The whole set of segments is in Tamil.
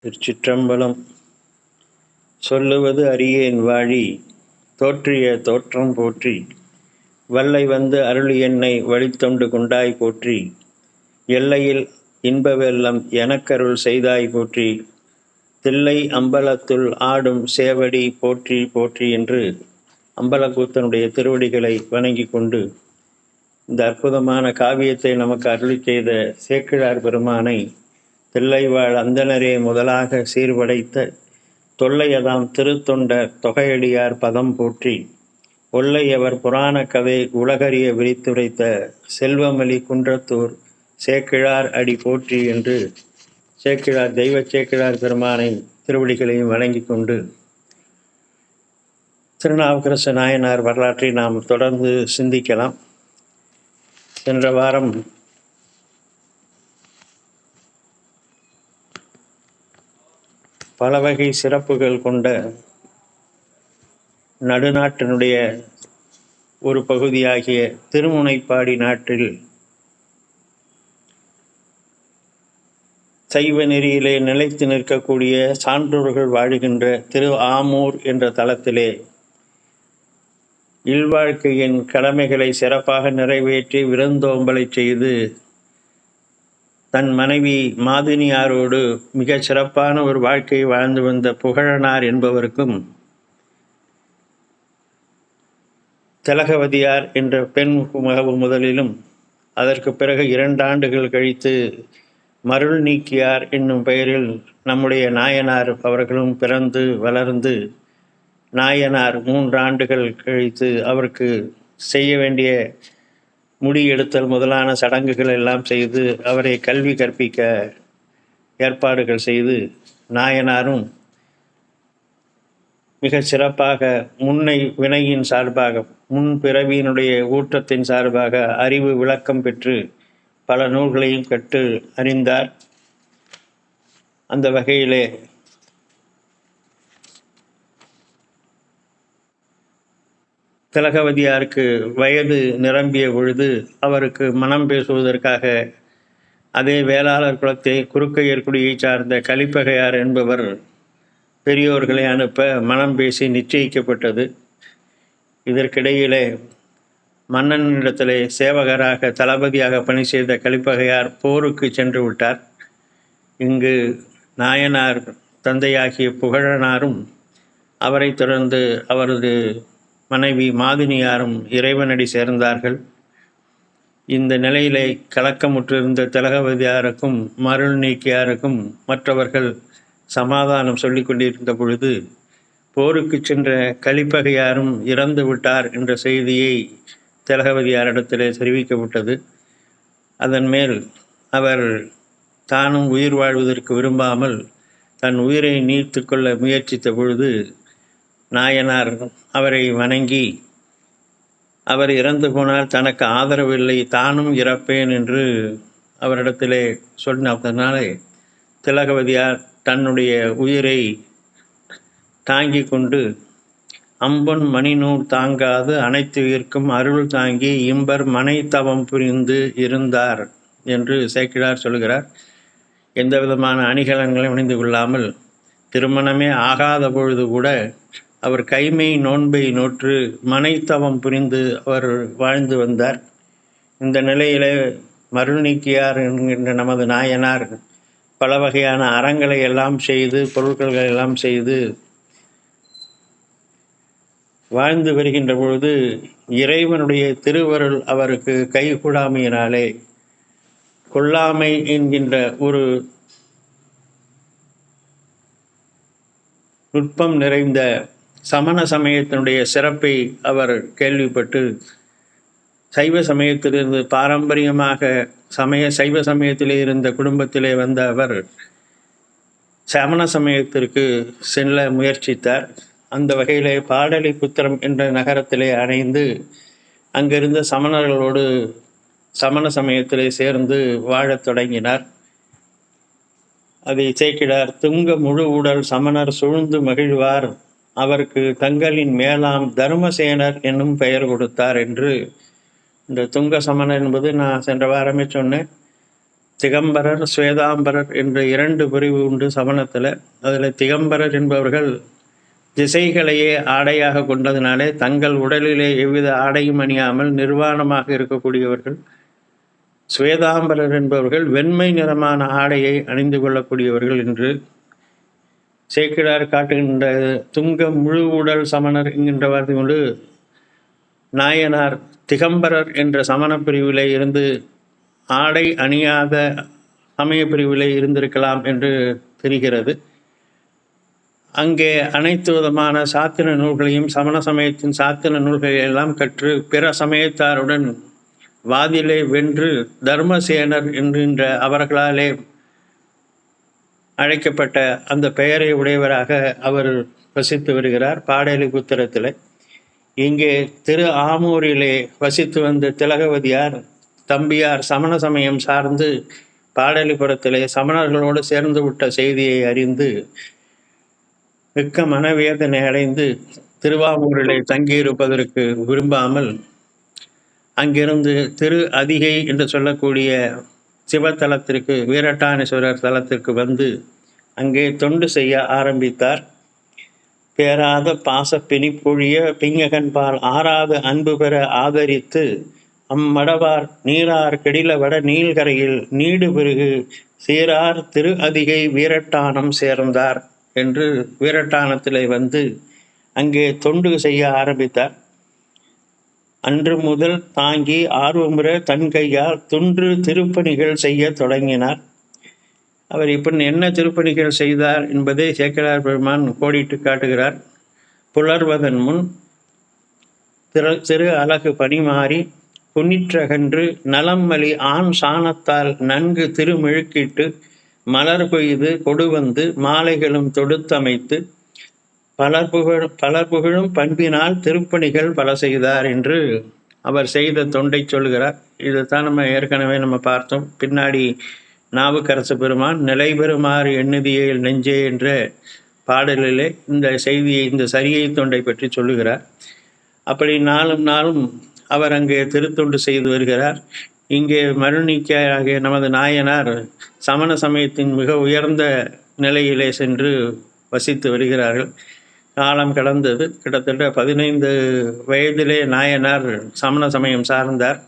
திருச்சிற்றம்பலம். சொல்லுவது அறியேன் வாழி தோற்றிய தோற்றம் போற்றி, வல்லை வந்து அருளி என்னை வழித்தொண்டு கொண்டாய் போற்றி, எல்லையில் இன்பவெல்லம் எனக்கருள் செய்தாய் போற்றி, தில்லை அம்பலத்துள் ஆடும் சேவடி போற்றி போற்றி என்று அம்பலக்கூத்தனுடைய திருவடிகளை வணங்கி கொண்டு இந்த அற்புதமான காவியத்தை நமக்கு அருளி செய்த சேக்கிழார் பெருமானை தில்லைவாழ் அந்தணரே முதலாக சீர்படைத்த தொல்லையதாம் திருத்தொண்டர் தொகையடியார் பதம் போற்றி, ஒல்லையவர் புராண கதை உலகறிய விரித்துரைத்த செல்வமலி குன்றத்தூர் சேக்கிழார் அடி போற்றி என்று சேக்கிழார் தெய்வ சேக்கிழார் பெருமானை திருவடிகளையும் வணங்கி கொண்டு திருநாவுக்கரசு நாயனார் வரலாற்றை நாம் தொடர்ந்து சிந்திக்கலாம். சென்ற வாரம் பல வகை சிறப்புகள் கொண்ட நடுநாட்டினுடைய ஒரு பகுதியாகிய திருமுனைப்பாடி நாட்டில் சைவ நெறியிலே நிலைத்து நிற்கக்கூடிய சான்றோர்கள் வாழுகின்ற திரு ஆமூர் என்ற தலத்திலே இல்வாழ்க்கையின் கடமைகளை சிறப்பாக நிறைவேற்றி விருந்தோம்பலை செய்து தன் மனைவி மாதினியாரோடு மிக சிறப்பான ஒரு வாழ்க்கையை வாழ்ந்து வந்த புகழனார் என்பவருக்கும் திலகவதியார் என்ற பெண் முதலிலும் அதற்கு பிறகு 2 ஆண்டுகள் கழித்து மருள் நீக்கியார் என்னும் பெயரில் நம்முடைய நாயனார் அவர்களும் பிறந்து வளர்ந்து நாயனார் 3 ஆண்டுகள் கழித்து அவருக்கு செய்ய வேண்டிய முடி எடுத்தல் முதலான சடங்குகள் எல்லாம் செய்து அவரை கல்வி கற்பிக்க ஏற்பாடுகள் செய்து நாயனாரும் மிக சிறப்பாக முன்னை வினையின் சார்பாக முன் பிறவியினுடைய ஊற்றத்தின் சார்பாக அறிவு விளக்கம் பெற்று பல நூல்களையும் கற்று அறிந்தார். அந்த வகையிலே திலகவதியாருக்கு வயது நிரம்பிய பொழுது அவருக்கு மனம் பேசுவதற்காக அதே வேளாளர் குலத்தை குறுக்கையர்குடியை சார்ந்த கலிப்பகையார் என்பவர் பெரியோர்களை அனுப்ப மனம் பேசி நிச்சயிக்கப்பட்டது. இதற்கிடையிலே மன்னனிடத்திலே சேவகராக தளபதியாக பணி செய்த கலிப்பகையார் போருக்கு சென்று விட்டார். இங்கு நாயனார் தந்தையாகிய புகழனாரும் அவரை தொடர்ந்து அவரது மனைவி மாதினியாரும் இறைவனடி சேர்ந்தார்கள். இந்த நிலையிலே கலக்கமுற்றிருந்த திலகவதியாருக்கும் மருள் நீக்கியாருக்கும் மற்றவர்கள் சமாதானம் சொல்லி கொண்டிருந்த பொழுது போருக்கு சென்ற கலிப்பகையாரும் இறந்து விட்டார் என்ற செய்தியை திலகவதியாரிடத்திலே தெரிவிக்கப்பட்டது. அதன் மேல் அவர் தானும் உயிர் வாழ்வதற்கு விரும்பாமல் தன் உயிரை நீர்த்து கொள்ள முயற்சித்த பொழுது நாயனார் அவரை வணங்கி அவர் இறந்து போனால் தனக்கு ஆதரவில்லை, தானும் இறப்பேன் என்று அவரிடத்திலே சொன்னதனாலே திலகவதியார் தன்னுடைய உயிரை தாங்கி கொண்டு அம்பொன் மணிநூல் தாங்காது அனைத்து உயிர்க்கும் அருள் தாங்கி இம்பர் மனை தவம் புரிந்து இருந்தார் என்று சேக்கிழார் சொல்கிறார். எந்த விதமான அணிகலன்களையும் அணிந்து கொள்ளாமல் திருமணமே ஆகாத பொழுது கூட அவர் கைமை நோன்பை நோற்று மனைத்தவம் புரிந்து அவர் வாழ்ந்து வந்தார். இந்த நிலையிலே மருள் நீக்கியார் என்கின்ற நமது நாயனார் பல வகையான அறங்களை எல்லாம் செய்து பொருட்களை எல்லாம் செய்து வாழ்ந்து வருகின்ற பொழுது இறைவனுடைய திருவருள் அவருக்கு கைகூடாமையினாலே கொல்லாமை என்கின்ற ஒரு நுட்பம் நிறைந்த சமண சமயத்தினுடைய சிறப்பை அவர் கேள்விப்பட்டு சைவ சமயத்திலிருந்து பாரம்பரியமாக சைவ சமயத்திலே இருந்த குடும்பத்திலே வந்த அவர் சமண சமயத்திற்கு செல்ல முயற்சித்தார். அந்த வகையிலே பாடலிபுத்திரம் என்ற நகரத்திலே அணைந்து அங்கிருந்த சமணர்களோடு சமண சமயத்திலே சேர்ந்து வாழத் தொடங்கினார். அதை சேக்கிழார் துங்க முழு உடல் சமணர் சூழ்ந்து மகிழ்வார், அவருக்கு தங்களின் மேலாம் தர்மசேனர் என்னும் பெயர் கொடுத்தார் என்று. இந்த துங்க சமணர் என்பது நான் சென்ற வாரமே சொன்னேன், திகம்பரர், சுவேதாம்பரர் என்ற 2 பிரிவு உண்டு சமணத்தில். அதில் திகம்பரர் என்பவர்கள் திசைகளையே ஆடையாக கொண்டதினாலே தங்கள் உடலிலே எவ்வித ஆடையும் அணியாமல் நிர்வாணமாக இருக்கக்கூடியவர்கள். சுவேதாம்பரர் என்பவர்கள் வெண்மை நிறமான ஆடையை அணிந்து கொள்ளக்கூடியவர்கள் என்று சேக்கிழார் காட்டுகின்ற துங்க முழு உடல் சமணர் என்கின்ற வார்த்தை கொண்டு நாயனார் திகம்பரர் என்ற சமண பிரிவிலே இருந்து ஆடை அணியாத சமய பிரிவிலே இருந்திருக்கலாம் என்று தெரிகிறது. அங்கே அனைத்து விதமான சாத்திர நூல்களையும் சமண சமயத்தின் சாத்திர நூல்களை எல்லாம் கற்று பிற சமயத்தாருடன் வாதிலே வென்று தர்மசேனர் என்கின்ற அவர்களாலே அழைக்கப்பட்ட அந்த பெயரை உடையவராக அவர் வசித்து வருகிறார் பாடலிபுத்திரத்தில். இங்கே திரு ஆமூரிலே வசித்து வந்த திலகவதியார் தம்பியார் சமண சமயம் சார்ந்து பாடலிபுரத்திலே சமணர்களோடு சேர்ந்து விட்ட செய்தியை அறிந்து மிக்க மனவேதனை அடைந்து திருவாமூரிலே தங்கியிருப்பதற்கு விரும்பாமல் அங்கிருந்து திரு அதிகை என்று சொல்லக்கூடிய சிவத்தலத்திற்கு, வீரட்டானேஸ்வரர் தலத்திற்கு வந்து அங்கே தொண்டு செய்ய ஆரம்பித்தார். பேராத பாசப்பிணி பொழிய பிங்ககன்பால் ஆறாத அன்பு பெற ஆதரித்து அம்மடவார் நீரார் கெடில வட நீள்கரையில் நீடு பெருகு சீரார் திரு அதிகை வீரட்டானம் சேர்ந்தார் என்று வீரட்டானத்திலே வந்து அங்கே தொண்டு செய்ய ஆரம்பித்தார். அன்று முதல் தாங்கி ஆர்வமுற தன் கையால் துன்று திருப்பணிகள் செய்ய தொடங்கினார். அவர் இப்படி என்ன திருப்பணிகள் செய்தார் என்பதை சேக்கிழார் பெருமான் கோடிட்டு காட்டுகிறார். புலர்வதன் முன் திரு அழகு பணிமாறி புனிற்றகன்று நலம்மலி ஆண் சாணத்தால் நன்கு திருமெழுக்கிட்டு மலர் கொய்து கொடுவந்து மாலைகளும் தொடுத்தமைத்து பலர் புகழும் பண்பினால் திருப்பணிகள் பல செய்தார் என்று அவர் செய்த தொண்டை சொல்கிறார். இதைத்தான் நம்ம ஏற்கனவே பார்த்தோம். பின்னாடி நாவுக்கரசு பெருமான் நிலை பெறுமாறு எண்ணுதியேல் நெஞ்சே என்ற பாடலிலே இந்த செய்தியை, இந்த சரியை தொண்டை பற்றி சொல்லுகிறார். அப்படி நாளும் அவர் அங்கே திருத்தொண்டு செய்து வருகிறார். இங்கே மருநீக்கியாகிய நமது நாயனார் சமண சமயத்தின் மிக உயர்ந்த நிலையிலே சென்று வசித்து வருகிறார்கள். காலம் கடந்தது. கிட்டத்தட்ட 15 வயதிலே நாயனார் சமண சமயம் சார்ந்தார்.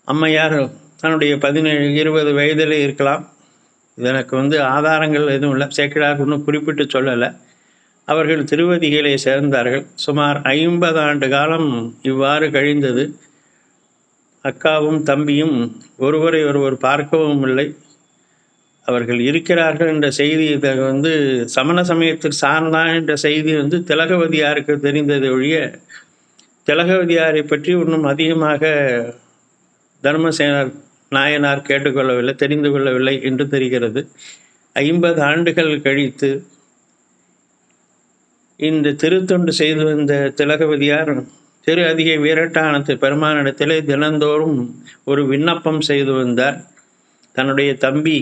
அம்மையார் தன்னுடைய 17-20 வயதிலே இருக்கலாம். இதற்கு ஆதாரங்கள் எதுவும் இல்லை. சேக்கிழார் ஒன்றும் குறிப்பிட்டு சொல்லலை. அவர்கள் திருவதிகளை சேர்ந்தார்கள். சுமார் 50 ஆண்டு காலம் இவ்வாறு கழிந்தது. அக்காவும் தம்பியும் ஒருவரை ஒருவர் பார்க்கவும் இல்லை. அவர்கள் இருக்கிறார்கள் என்ற செய்தி சமண சமயத்தில் சார்ந்தான் என்ற செய்தி திலகவதியாருக்கு தெரிந்ததை ஒழிய திலகவதியாரை பற்றி ஒன்றும் அதிகமாக தர்மசேனர் நாயனார் கேட்டுக்கொள்ளவில்லை, தெரிந்து கொள்ளவில்லை என்று தெரிகிறது. 50 ஆண்டுகள் கழித்து இந்த திருத்தொண்டு செய்து வந்த திலகவதியார் திரு அதிகை வீரட்டானத்து பெருமானிடத்திலே தினந்தோறும் ஒரு விண்ணப்பம் செய்து வந்தார். தன்னுடைய தம்பி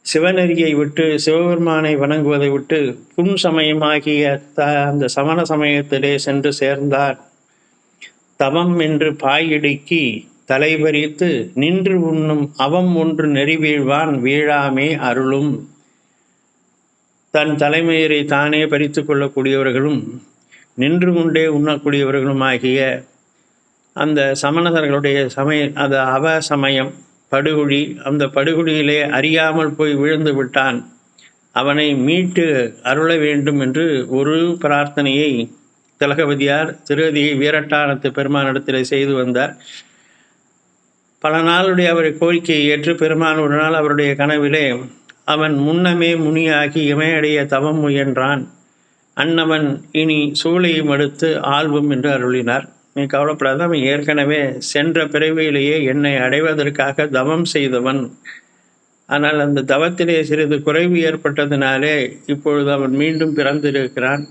சிவநெறியை விட்டு சிவபெருமானை வணங்குவதை விட்டு புன் சமயமாகிய அந்த சமண சமயத்திலே சென்று சேர்ந்தார். தவம் என்று பாயிடுக்கி தலைபறித்து நின்று உண்ணும் அவம் ஒன்று நெறிவீழ்வான் வீழாமே அருளும். தன் தலைமையரை தானே பறித்து கொள்ளக்கூடியவர்களும் நின்று கொண்டே உண்ணக்கூடியவர்களும் ஆகிய அந்த சமணர்களுடைய அது அவ சமயம் படுகுழி. அந்த படுகுழியிலே அறியாமல் போய் விழுந்து விட்டான். அவனை மீட்டு அருள வேண்டும் என்று ஒரு பிரார்த்தனையை திலகவதியார் திருவதிகை வீரட்டானத்து பெருமானிடத்திலே செய்து வந்தார். பல நாளுடைய அவருடைய கோரிக்கையை ஏற்று பெருமான் ஒரு நாள் அவருடைய கனவிலே அவன் முன்னமே முனியாகி இமையடைய தவம் முயன்றான். அன்னவன் இனி சூளையும் எடுத்து ஆள்வும் என்று அருளினார். நீ கவலைப்படாத, அவன் ஏற்கனவே சென்ற பிறவியிலேயே என்னை அடைவதற்காக தவம் செய்தவன். ஆனால் அந்த தவத்திலே சிறிது குறைவு ஏற்பட்டதினாலே இப்பொழுது அவன் மீண்டும் பிறந்திருக்கிறான்.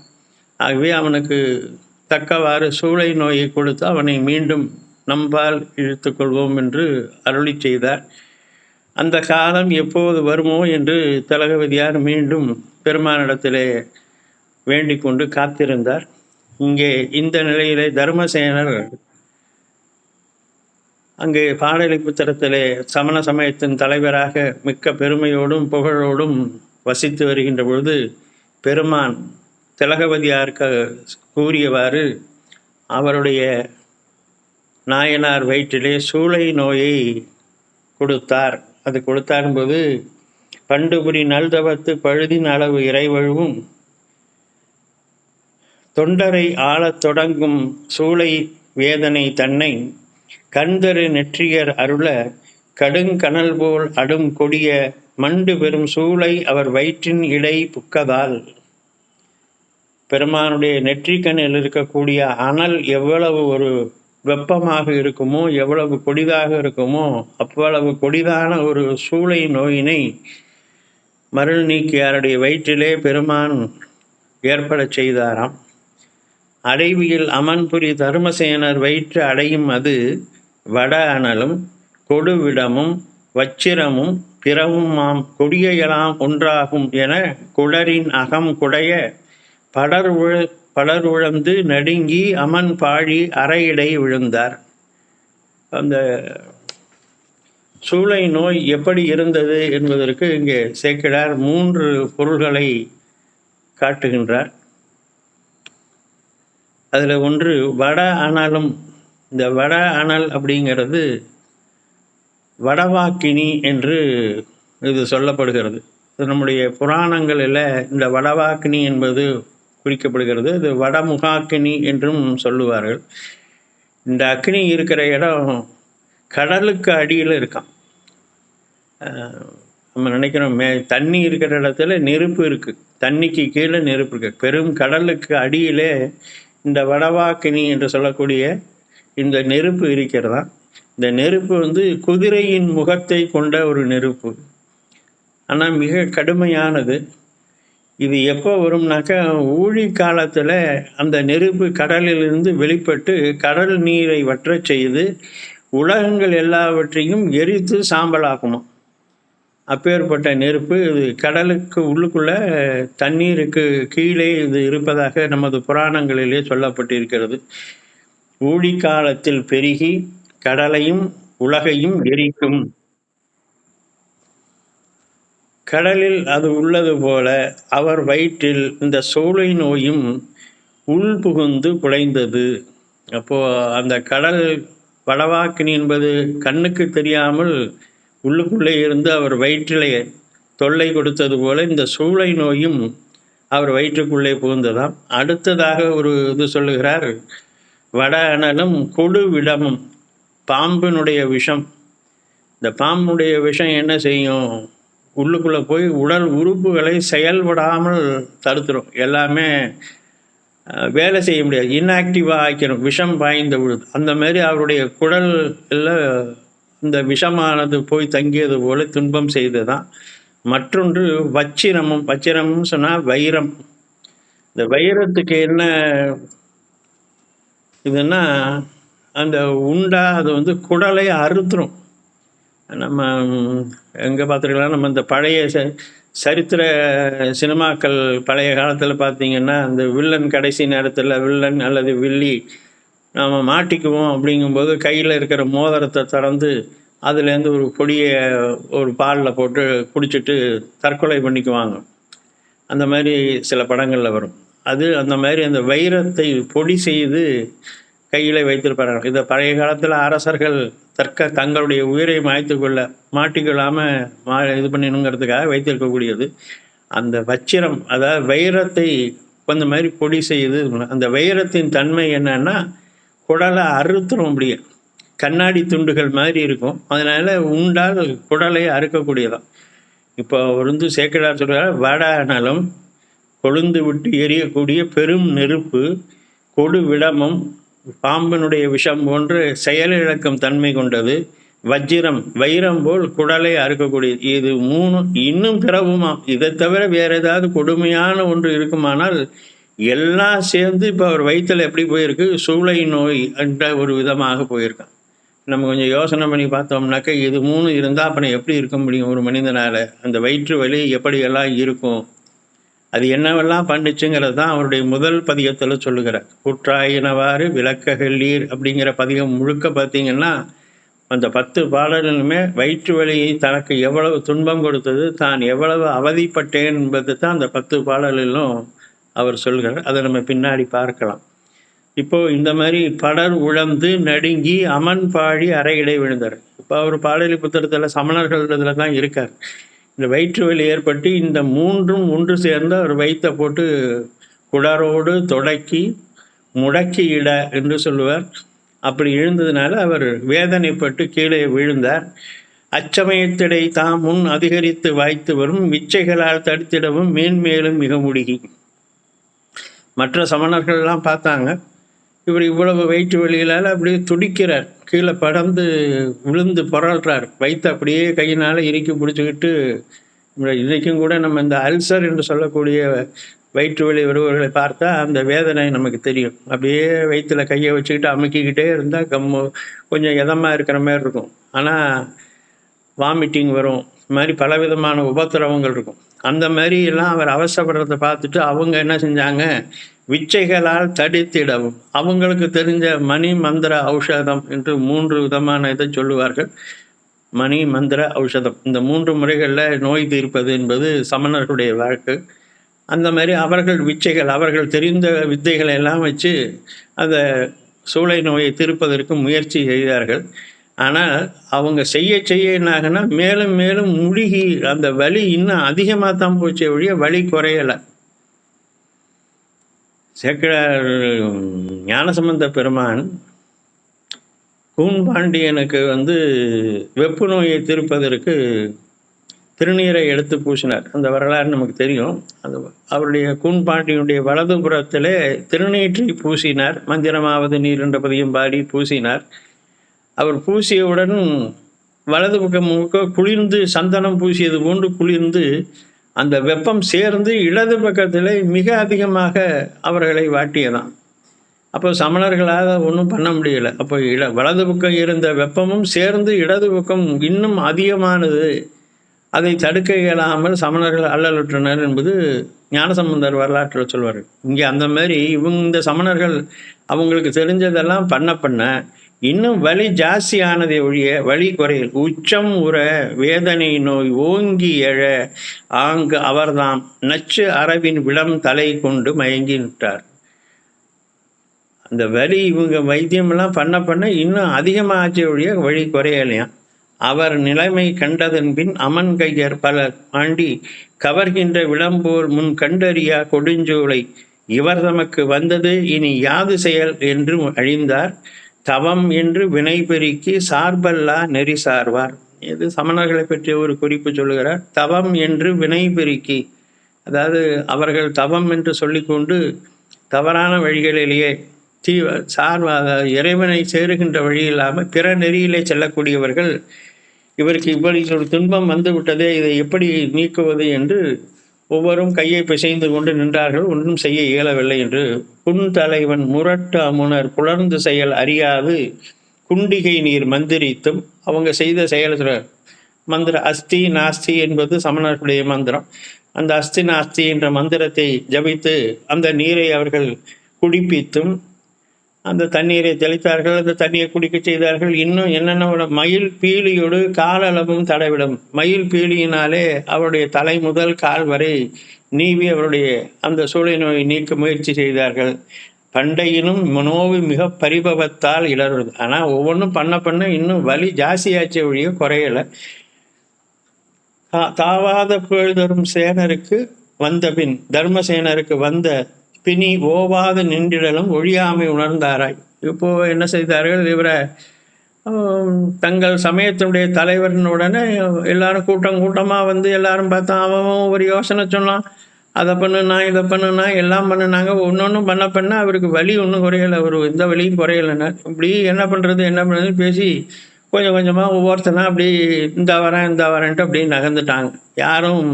ஆகவே அவனுக்கு தக்கவாறு சூளை நோயை கொடுத்து அவனை மீண்டும் நம்பால் இழுத்து கொள்வோம் என்று அருளி செய்தார். அந்த காலம் எப்போது வருமோ என்று திலகவதியார் மீண்டும் பெருமானிடத்திலே வேண்டிக் கொண்டு காத்திருந்தார். இங்கே இந்த நிலையிலே தர்மசேனர் அங்கே பாடலிபுத்திரத்திலே சமண சமயத்தின் தலைவராக மிக்க பெருமையோடும் புகழோடும் வசித்து வருகின்ற பொழுது பெருமான் திலகவதியாருக்கு கூறியவாறு அவருடைய நாயனார் வயிற்றிலே சூளை நோயை கொடுத்தார். அது கொடுத்தாரும்போது பண்டுபுரி நல்தவத்து பழுதின் அளவு இறைவழுவும் தொண்டரை ஆளத் தொடங்கும் சூளை வேதனை தன்னை கண்தரு நெற்றியர் அருள கடுங்கனல் போல் அடும் கொடிய மண்டு பெரும் சூளை அவர் வயிற்றின் இடை புக்கதால். பெருமானுடைய நெற்றிக்கண்ணில் இருக்கக்கூடிய அனல் எவ்வளவு ஒரு வெப்பமாக இருக்குமோ, எவ்வளவு கொடிதாக இருக்குமோ, அவ்வளவு கொடிதான ஒரு சூளை நோயினை மருள் நீக்கியாருடைய வயிற்றிலே பெருமான் ஏற்பட செய்தாராம். அடைவியில் அமன்புரி தருமசேனர் வயிற்று அடையும் அது வட அனலும் கொடுவிடமும் வச்சிரமும் பிறவும் மாம் கொடியெல்லாம் ஒன்றாகும் என குடரின் அகம் குடைய படருழந்து நடுங்கி அமன் பாழி அறையிடை விழுந்தார். அந்த சூளை நோய் எப்படி இருந்தது என்பதற்கு இங்கே சேக்கிழார் 3 பொருள்களை காட்டுகின்றார். அதில் ஒன்று வட அனலும். இந்த வட அனல் அப்படிங்கிறது வடவாக்கினி என்று இது சொல்லப்படுகிறது. நம்முடைய புராணங்களில் இந்த வடவாக்கினி என்பது குறிக்கப்படுகிறது. இது வடமுகாக்கினி என்றும் சொல்லுவார்கள். இந்த அக்னி இருக்கிற இடம் கடலுக்கு அடியில் இருக்கான். நம்ம நினைக்கிறோம் தண்ணி இருக்கிற இடத்துல நெருப்பு இருக்குது, தண்ணிக்கு கீழே நெருப்பு இருக்குது. பெரும் கடலுக்கு அடியிலே இந்த வடவாக்கினி என்று சொல்லக்கூடிய இந்த நெருப்பு இருக்கிறதா. இந்த நெருப்பு குதிரையின் முகத்தை கொண்ட ஒரு நெருப்பு. ஆனால் மிக கடுமையானது. இது எப்போ வரும்னாக்கா ஊழி காலத்தில் அந்த நெருப்பு கடலிலிருந்து வெளிப்பட்டு கடல் நீரை வற்ற செய்து உலகங்கள் எல்லாவற்றையும் எரித்து சாம்பலாக்குமா. அப்பேற்பட்ட நெருப்பு இது கடலுக்கு உள்ளுக்குள்ள தண்ணீருக்கு கீழே இது இருப்பதாக நமது புராணங்களிலே சொல்லப்பட்டிருக்கிறது. ஊழி காலத்தில் பெருகி கடலையும் உலகையும் எரிக்கும். கடலில் அது உள்ளது போல அவர் வயிற்றில் இந்த சூளை நோயும் உள் புகுந்து குலைந்தது. அப்போது அந்த கடல் வடவாக்கினி என்பது கண்ணுக்கு தெரியாமல் உள்ளுக்குள்ளே இருந்து அவர் வயிற்றிலே தொல்லை கொடுத்தது போல இந்த சூளை நோயும் அவர் வயிற்றுக்குள்ளே புகுந்ததாம். அடுத்ததாக ஒரு இது சொல்லுகிறார், வட அனலும் கொடு விடமும். பாம்பினுடைய விஷம். இந்த பாம்புடைய விஷம் என்ன செய்யும், உள்ளுக்குள்ளே போய் உடல் உறுப்புகளை செயல்படாமல் தடுத்துரும். எல்லாமே வேலை செய்ய முடியாது, இன்ஆக்டிவாக ஆக்கிரும், விஷம் பாய்ந்த விழுது. அந்த மாதிரி அவருடைய குடல் எல்லாம் இந்த விஷமானது போய் தங்கியது போல துன்பம் செய்ததான். மற்றொன்று வச்சிரமும். வச்சிரம்னு சொன்னால் வைரம். இந்த வைரத்துக்கு என்ன இதுன்னா, அந்த உண்டா அது குடலை அறுத்துரும். நம்ம எங்கே பார்த்துருக்கலாம், நம்ம இந்த பழைய சரித்திர சினிமாக்கள் பழைய காலத்தில் பார்த்திங்கன்னா, அந்த வில்லன் கடைசி நேரத்தில் வில்லன் அல்லது வில்லி நம்ம மாட்டிக்குவோம் அப்படிங்கும்போது கையில் இருக்கிற மோதிரத்தை திறந்து அதுலேருந்து ஒரு பொடியை ஒரு பாலில் போட்டு குடிச்சிட்டு தற்கொலை பண்ணிக்குவாங்க. அந்த மாதிரி சில படங்களில் வரும். அது அந்த மாதிரி அந்த வைரத்தை பொடி செய்து கையில் வைத்திருப்பார்கள். இதை பழைய காலத்தில் அரசர்கள் தங்களுடைய உயிரை மாட்டிக்கொள்ளாமல் இது பண்ணணுங்கிறதுக்காக வைத்திருக்கக்கூடியது. அந்த வச்சிரம், அதாவது வைரத்தை கொஞ்சம் மாதிரி பொடி செய்து. அந்த வைரத்தின் தன்மை என்னன்னா, குடலை அறுத்துரும். அப்படியே கண்ணாடி துண்டுகள் மாதிரி இருக்கும். அதனால் உண்டால் குடலை அறுக்கக்கூடியதான். இப்போ சேக்கிழார் சொல்கிறார், வட அனலும் கொழுந்து விட்டு எரியக்கூடிய பெரும் நெருப்பு கொடு விடமும் பாம்பினுடைய விஷம் போன்று செயலிழக்கும் தன்மை கொண்டது. வஜ்ரம், வைரம் போல் குடலை அறுக்கக்கூடியது. இது 3 இன்னும் பிறவுமாம். இதை தவிர வேற ஏதாவது கொடுமையான ஒன்று இருக்குமானால் எல்லாம் சேர்ந்து இப்போ அவர் வயிற்றில் எப்படி போயிருக்கு, சூளை நோய் என்ற ஒரு விதமாக போயிருக்கான். நம்ம கொஞ்சம் யோசனை பண்ணி பார்த்தோம்னாக்கா இது 3 இருந்தால் அப்புறம் எப்படி இருக்க முடியும் ஒரு மனிதனால்? அந்த வயிற்று வலி எப்படியெல்லாம் இருக்கும், அது என்னவெல்லாம் பண்ணுச்சுங்கிறது தான் அவருடைய முதல் பதிகத்தில் சொல்லுகிறார். குற்றாயினவாறு விளக்ககல்லீர் அப்படிங்கிற பதிகம் முழுக்க பார்த்தீங்கன்னா அந்த 10 பாடல்களுமே வயிற்று வலியை தனக்கு எவ்வளவு துன்பம் கொடுத்தது, தான் எவ்வளவு அவதிப்பட்டேன் என்பது தான் அந்த 10 பாடல்களிலும் அவர் சொல்கிறார். அதை நம்ம பின்னாடி பார்க்கலாம். இப்போ இந்த மாதிரி படர் உழந்து நடுங்கி அமன் பாடி அறையிடை விழுந்தார். இப்போ அவர் பாடலி புத்தகத்தில் சமணர்கள் இதில் தான் இருக்கார். இந்த வயிற்று வலி ஏற்பட்டு இந்த 3ம் ஒன்று சேர்ந்து அவர் வயிற்றை போட்டு குடரோடு தொடக்கி முடக்கி இட என்று சொல்லுவார். அப்படி எழுந்ததுனால அவர் வேதனைப்பட்டு கீழே விழுந்தார். அச்சமயத்திடை தாம் முன் அதிகரித்து வாய்த்து வரும் மிச்சைகளால் தடுத்திடவும் மேன்மேலும் மிக முடுகி. மற்ற சமணர்கள்லாம் பார்த்தாங்க, இவர் இவ்வளவு வயிற்று வலிகளால் அப்படியே துடிக்கிறார், கீழே படர்ந்து விழுந்து புரள்றார், வயிற்று அப்படியே கையினால் இறுக்கி பிடிச்சிக்கிட்டு. இன்றைக்கும் கூட நம்ம இந்த அல்சர் என்று சொல்லக்கூடிய வயிற்று வலி வருவர்களை பார்த்தா அந்த வேதனை நமக்கு தெரியும். அப்படியே வயிற்றில் கையை வச்சுக்கிட்டு அமுக்கிக்கிட்டே இருந்தால் கொஞ்சம் இதமாக இருக்கிற மாதிரி இருக்கும். ஆனால் வாமிட்டிங் வரும், இது மாதிரி பலவிதமான உபத்திரவங்கள் இருக்கும். அந்த மாதிரி எல்லாம் அவர் அவசரப்படுறதை பார்த்துட்டு அவங்க என்ன செஞ்சாங்க, விச்சைகளால் தடுத்திடவும் அவங்களுக்கு தெரிஞ்ச மணி மந்திர ஔஷதம் என்று 3 விதமான இதை சொல்லுவார்கள். மணி மந்திர ஔஷதம், இந்த 3 முறைகளில் நோய் தீர்ப்பது என்பது சமணர்களுடைய வழக்கு. அந்த மாதிரி அவர்கள் விச்சைகள், அவர்கள் தெரிந்த வித்தைகளை எல்லாம் வச்சு அந்த சூளை நோயை தீர்ப்பதற்கு முயற்சி செய்தார்கள். ஆனால் அவங்க செய்ய என்னாகனா மேலும் மேலும் முழுகி அந்த வலி இன்னும் அதிகமாக தான் போச்சே ஒழிய வலி குறையலை. சேக்கிழார் ஞானசம்பந்த பெருமான் கூன்பாண்டியனுக்கு வெப்பு நோயை தீர்ப்பதற்கு திருநீரை எடுத்து பூசினார். அந்த வரலாறு நமக்கு தெரியும். அது அவருடைய கூன்பாண்டியனுடைய வலதுபுறத்திலே திருநீற்றை பூசினார். மந்திரமாவது நீர் என்ற பதியம் பாடி பூசினார். அவர் பூசியவுடன் வலது பக்கம் முழுக்க குளிர்ந்து சந்தனம் பூசியது போன்று குளிர்ந்து அந்த வெப்பம் சேர்ந்து இடது பக்கத்தில் மிக அதிகமாக அவர்களை வாட்டியதான். அப்போ சமணர்களால் ஒன்றும் பண்ண முடியலை. அப்போ வலது பக்கம் இருந்த வெப்பமும் சேர்ந்து இடது பக்கம் இன்னும் அதிகமானது. அதை தடுக்க இயலாமல் சமணர்கள் அல்லலுற்றனர் என்பது ஞானசம்பந்தர் வரலாற்றில் சொல்வார். இங்கே அந்த மாதிரி இந்த சமணர்கள் அவங்களுக்கு தெரிஞ்சதெல்லாம் பண்ண இன்னும் வலி ஜாஸ்தியானதை ஒழிய வலி குறையில். உச்சம் உற வேதனை நோய் ஓங்கி எழ ஆங்கு அவர்தாம் நச்சு அரவின் விடம் தலை கொண்டு மயங்கி நின்றார். அந்த வலி இவங்க வைத்தியமெல்லாம் பண்ண இன்னும் அதிகமாகச்சே ஒழிய வழி குறையலையாம். அவர் நிலைமை கண்டதன் பின் அமன் கையர் பலர் ஆண்டி கவர்கின்ற விளம்போர் முன் கண்டறியா கொடுஞ்சோலை இவர் தமக்கு வந்தது இனி யாது செயல் என்று அழிந்தார். தவம் என்று வினை பெருக்கி சார்பல்லா நெறி சார்வார். இது சமணர்களை பற்றிய ஒரு குறிப்பு சொல்லுகிறார். தவம் என்று வினை பெருக்கி, அதாவது அவர்கள் தவம் என்று சொல்லிக்கொண்டு தவறான வழிகளிலேயே இறைவனை சேருகின்ற வழி இல்லாமல் பிற நெறியிலே செல்லக்கூடியவர்கள், இவருக்கு இவ்வளவு ஒரு துன்பம் வந்து விட்டதே, இதை எப்படி நீக்குவது என்று ஒவ்வொரும் கையை பிசைந்து கொண்டு நின்றார்கள். ஒன்றும் செய்ய இயலவில்லை என்று புன்தலைவன் முரட்டு அமுனர் புலர்ந்து செயல் அறியாது குண்டிகை நீர் மந்திரித்தும் அவங்க செய்த செயல் மந்திர அஸ்தி நாஸ்தி என்பது சமணர்களுடைய மந்திரம். அந்த அஸ்தி நாஸ்தி என்ற மந்திரத்தை ஜபித்து அந்த நீரை அவர்கள் குடிப்பித்தும் அந்த தண்ணீரை தெளித்தார்கள். அந்த தண்ணீரை குடிக்க செய்தார்கள். இன்னும் என்னென்ன மயில் பீலியோடு காலளவும் தடவிடும். மயில் பீலியினாலே அவருடைய தலை முதல் கால் வரை நீவி அவருடைய அந்த சூளை நோயை நீக்க முயற்சி செய்தார்கள். பண்டையினும் நோவு மிக பரிபவத்தால் இடர்வது. ஆனால் ஒவ்வொன்றும் பண்ண இன்னும் வலி ஜாஸ்தியாச்சே ஒழிய குறையலை. தாவாத புகழ் தரும் சேனருக்கு வந்த பின் தர்மசேனருக்கு வந்த பிணி ஓவாது நின்றிடலும் ஒழியாமை உணர்ந்தாராய். இப்போ என்ன செய்தார்கள், இவரை தங்கள் சமயத்தினுடைய தலைவரினுடனே எல்லாரும் கூட்டமாக எல்லாரும் பார்த்தா அவன் ஒரு யோசனை சொன்னான். அதை பண்ணுனா இதை பண்ணுனா எல்லாம் பண்ணுனாங்க. ஒன்று பண்ண அவருக்கு வலி ஒன்றும் குறையலை, ஒரு எந்த வலியும் குறையலைன்னா இப்படி என்ன பண்ணுறதுன்னு பேசி கொஞ்சம் கொஞ்சமாக ஒவ்வொருத்தனா அப்படி இந்த வரேன்ட்டு அப்படி நகர்ந்துட்டாங்க. யாரும்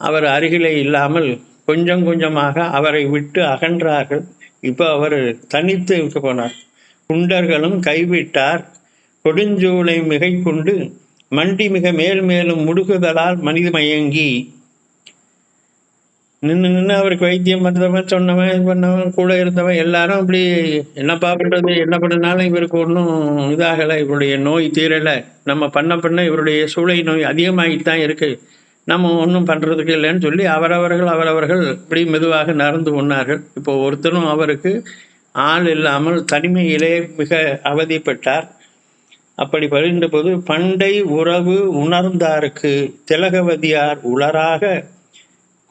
அவர் அருகிலே இல்லாமல் கொஞ்சம் கொஞ்சமாக அவரை விட்டு அகன்றார்கள். இப்போ அவர் தனித்து இருக்க போனார். குண்டர்களும் கைவிட்டார் கொடுஞ்சூளை மிகை கொண்டு மண்டி மிக மேல் மேலும் முடுகுதலால் மனித மயங்கி நின்று அவருக்கு வைத்தியம் பண்ணுறவன், சொன்னவன், இது பண்ணவன், கூட இருந்தவன் எல்லாரும் அப்படி என்னப்பா பண்ணுறது, என்ன பண்ணினாலும் இவருக்கு ஒன்றும் இதாகலை, இவருடைய நோய் தீரலை, நம்ம பண்ண இவருடைய சூளை நோய் அதிகமாகிட்டு தான் இருக்குது, நம்ம ஒன்றும் பண்ணுறதுக்கு இல்லைன்னு சொல்லி அவரவர்கள் இப்படி மெதுவாக நடந்து கொண்டார்கள். இப்போ ஒருத்தரும் அவருக்கு ஆள் இல்லாமல் தனிமையிலே மிக அவதிப்பட்டார். அப்படி வருகின்ற போது பண்டை உறவு உணர்ந்தாருக்கு திலகவதியார் உளராக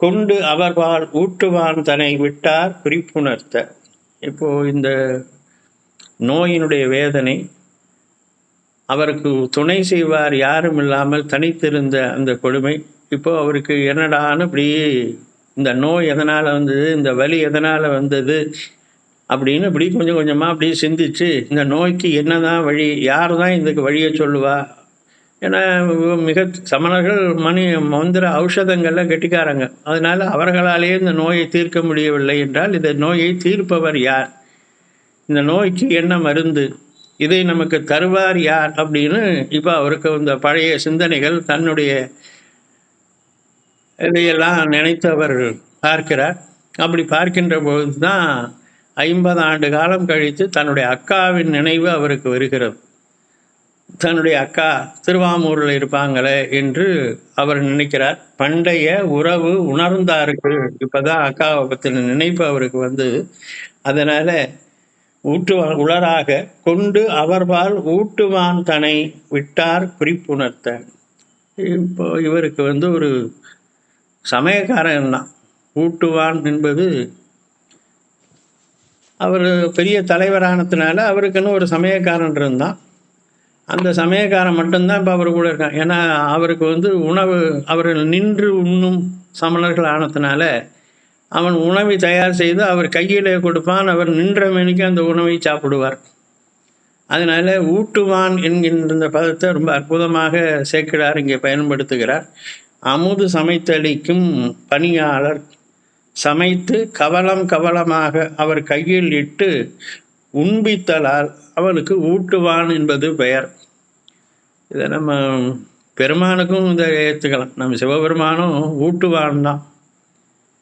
கொண்டு அவர்வாள் ஊட்டுவான் தன்னை விட்டார் குறிப்புணர்த்த. இப்போ இந்த நோயினுடைய வேதனை, அவருக்கு துணை செய்வார் யாரும் இல்லாமல் தனித்திருந்த அந்த கொடுமை, இப்போ அவருக்கு என்னடான்னு இப்படி இந்த நோய் எதனால் வந்தது, இந்த வலி எதனால் வந்தது அப்படின்னு இப்படி கொஞ்சம் கொஞ்சமாக அப்படி சிந்திச்சு இந்த நோய்க்கு என்னதான் வழி, யார் தான் இதுக்கு வழியை சொல்லுவா. ஏன்னா மிக சமணர்கள் மந்திர ஔஷதங்கள்லாம் கெட்டிக்காரங்க, அதனால் அவர்களாலேயே இந்த நோயை தீர்க்க முடியவில்லை என்றால் இந்த நோயை தீர்ப்பவர் யார், இந்த நோய்க்கு என்ன மருந்து, இதை நமக்கு தருவார் யார் அப்படின்னு இப்போ அவருக்கு இந்த பழைய சிந்தனைகள் தன்னுடைய இதையெல்லாம் நினைத்து அவர் பார்க்கிறார். அப்படி பார்க்கின்ற பொழுது தான் 50 ஆண்டு காலம் கழித்து தன்னுடைய அக்காவின் நினைவு அவருக்கு வருகிறது. தன்னுடைய அக்கா திருவாமூரில் இருப்பாங்களே என்று அவர் நினைக்கிறார். பண்டைய உறவு உணர்ந்தாருக்கு இப்போதான் அக்காவை பற்றின நினைப்பு அவருக்கு வந்து, அதனால் உளராக கொண்டு அவர்பால் ஊட்டுவான் தன்னை விட்டார் குறிப்புணர்த்த. இப்போ இவருக்கு வந்து ஒரு சமயக்காரன் தான். ஊட்டுவான் என்பது அவர் பெரிய தலைவரானதுனால அவருக்குன்னு ஒரு சமயக்காரன் இருந்தான். அந்த சமயக்காரன் மட்டும்தான் இப்போ அவர் கூட இருக்கான். ஏன்னா அவருக்கு வந்து உணவு, அவர்கள் நின்று உண்ணும் சமணர்கள் ஆனதுனால அவன் உணவை தயார் செய்து அவர் கையில் கொடுப்பான், அவர் நின்ற மணிக்கு அந்த உணவை சாப்பிடுவார். அதனால் ஊட்டுவான் என்கின்ற இந்த பதத்தை ரொம்ப அற்புதமாக சேக்கிழார் இங்கே பயன்படுத்துகிறார். அமுது சமைத்தளிக்கும் பணியாளர் சமைத்து கவலமாக அவர் கையில் இட்டு உண்பித்தலால் அவனுக்கு ஊட்டுவான் என்பது பெயர். இதை நம்ம பெருமானுக்கும் இதை ஏற்றுக்கலாம். நம்ம சிவபெருமானும் ஊட்டுவான் தான்.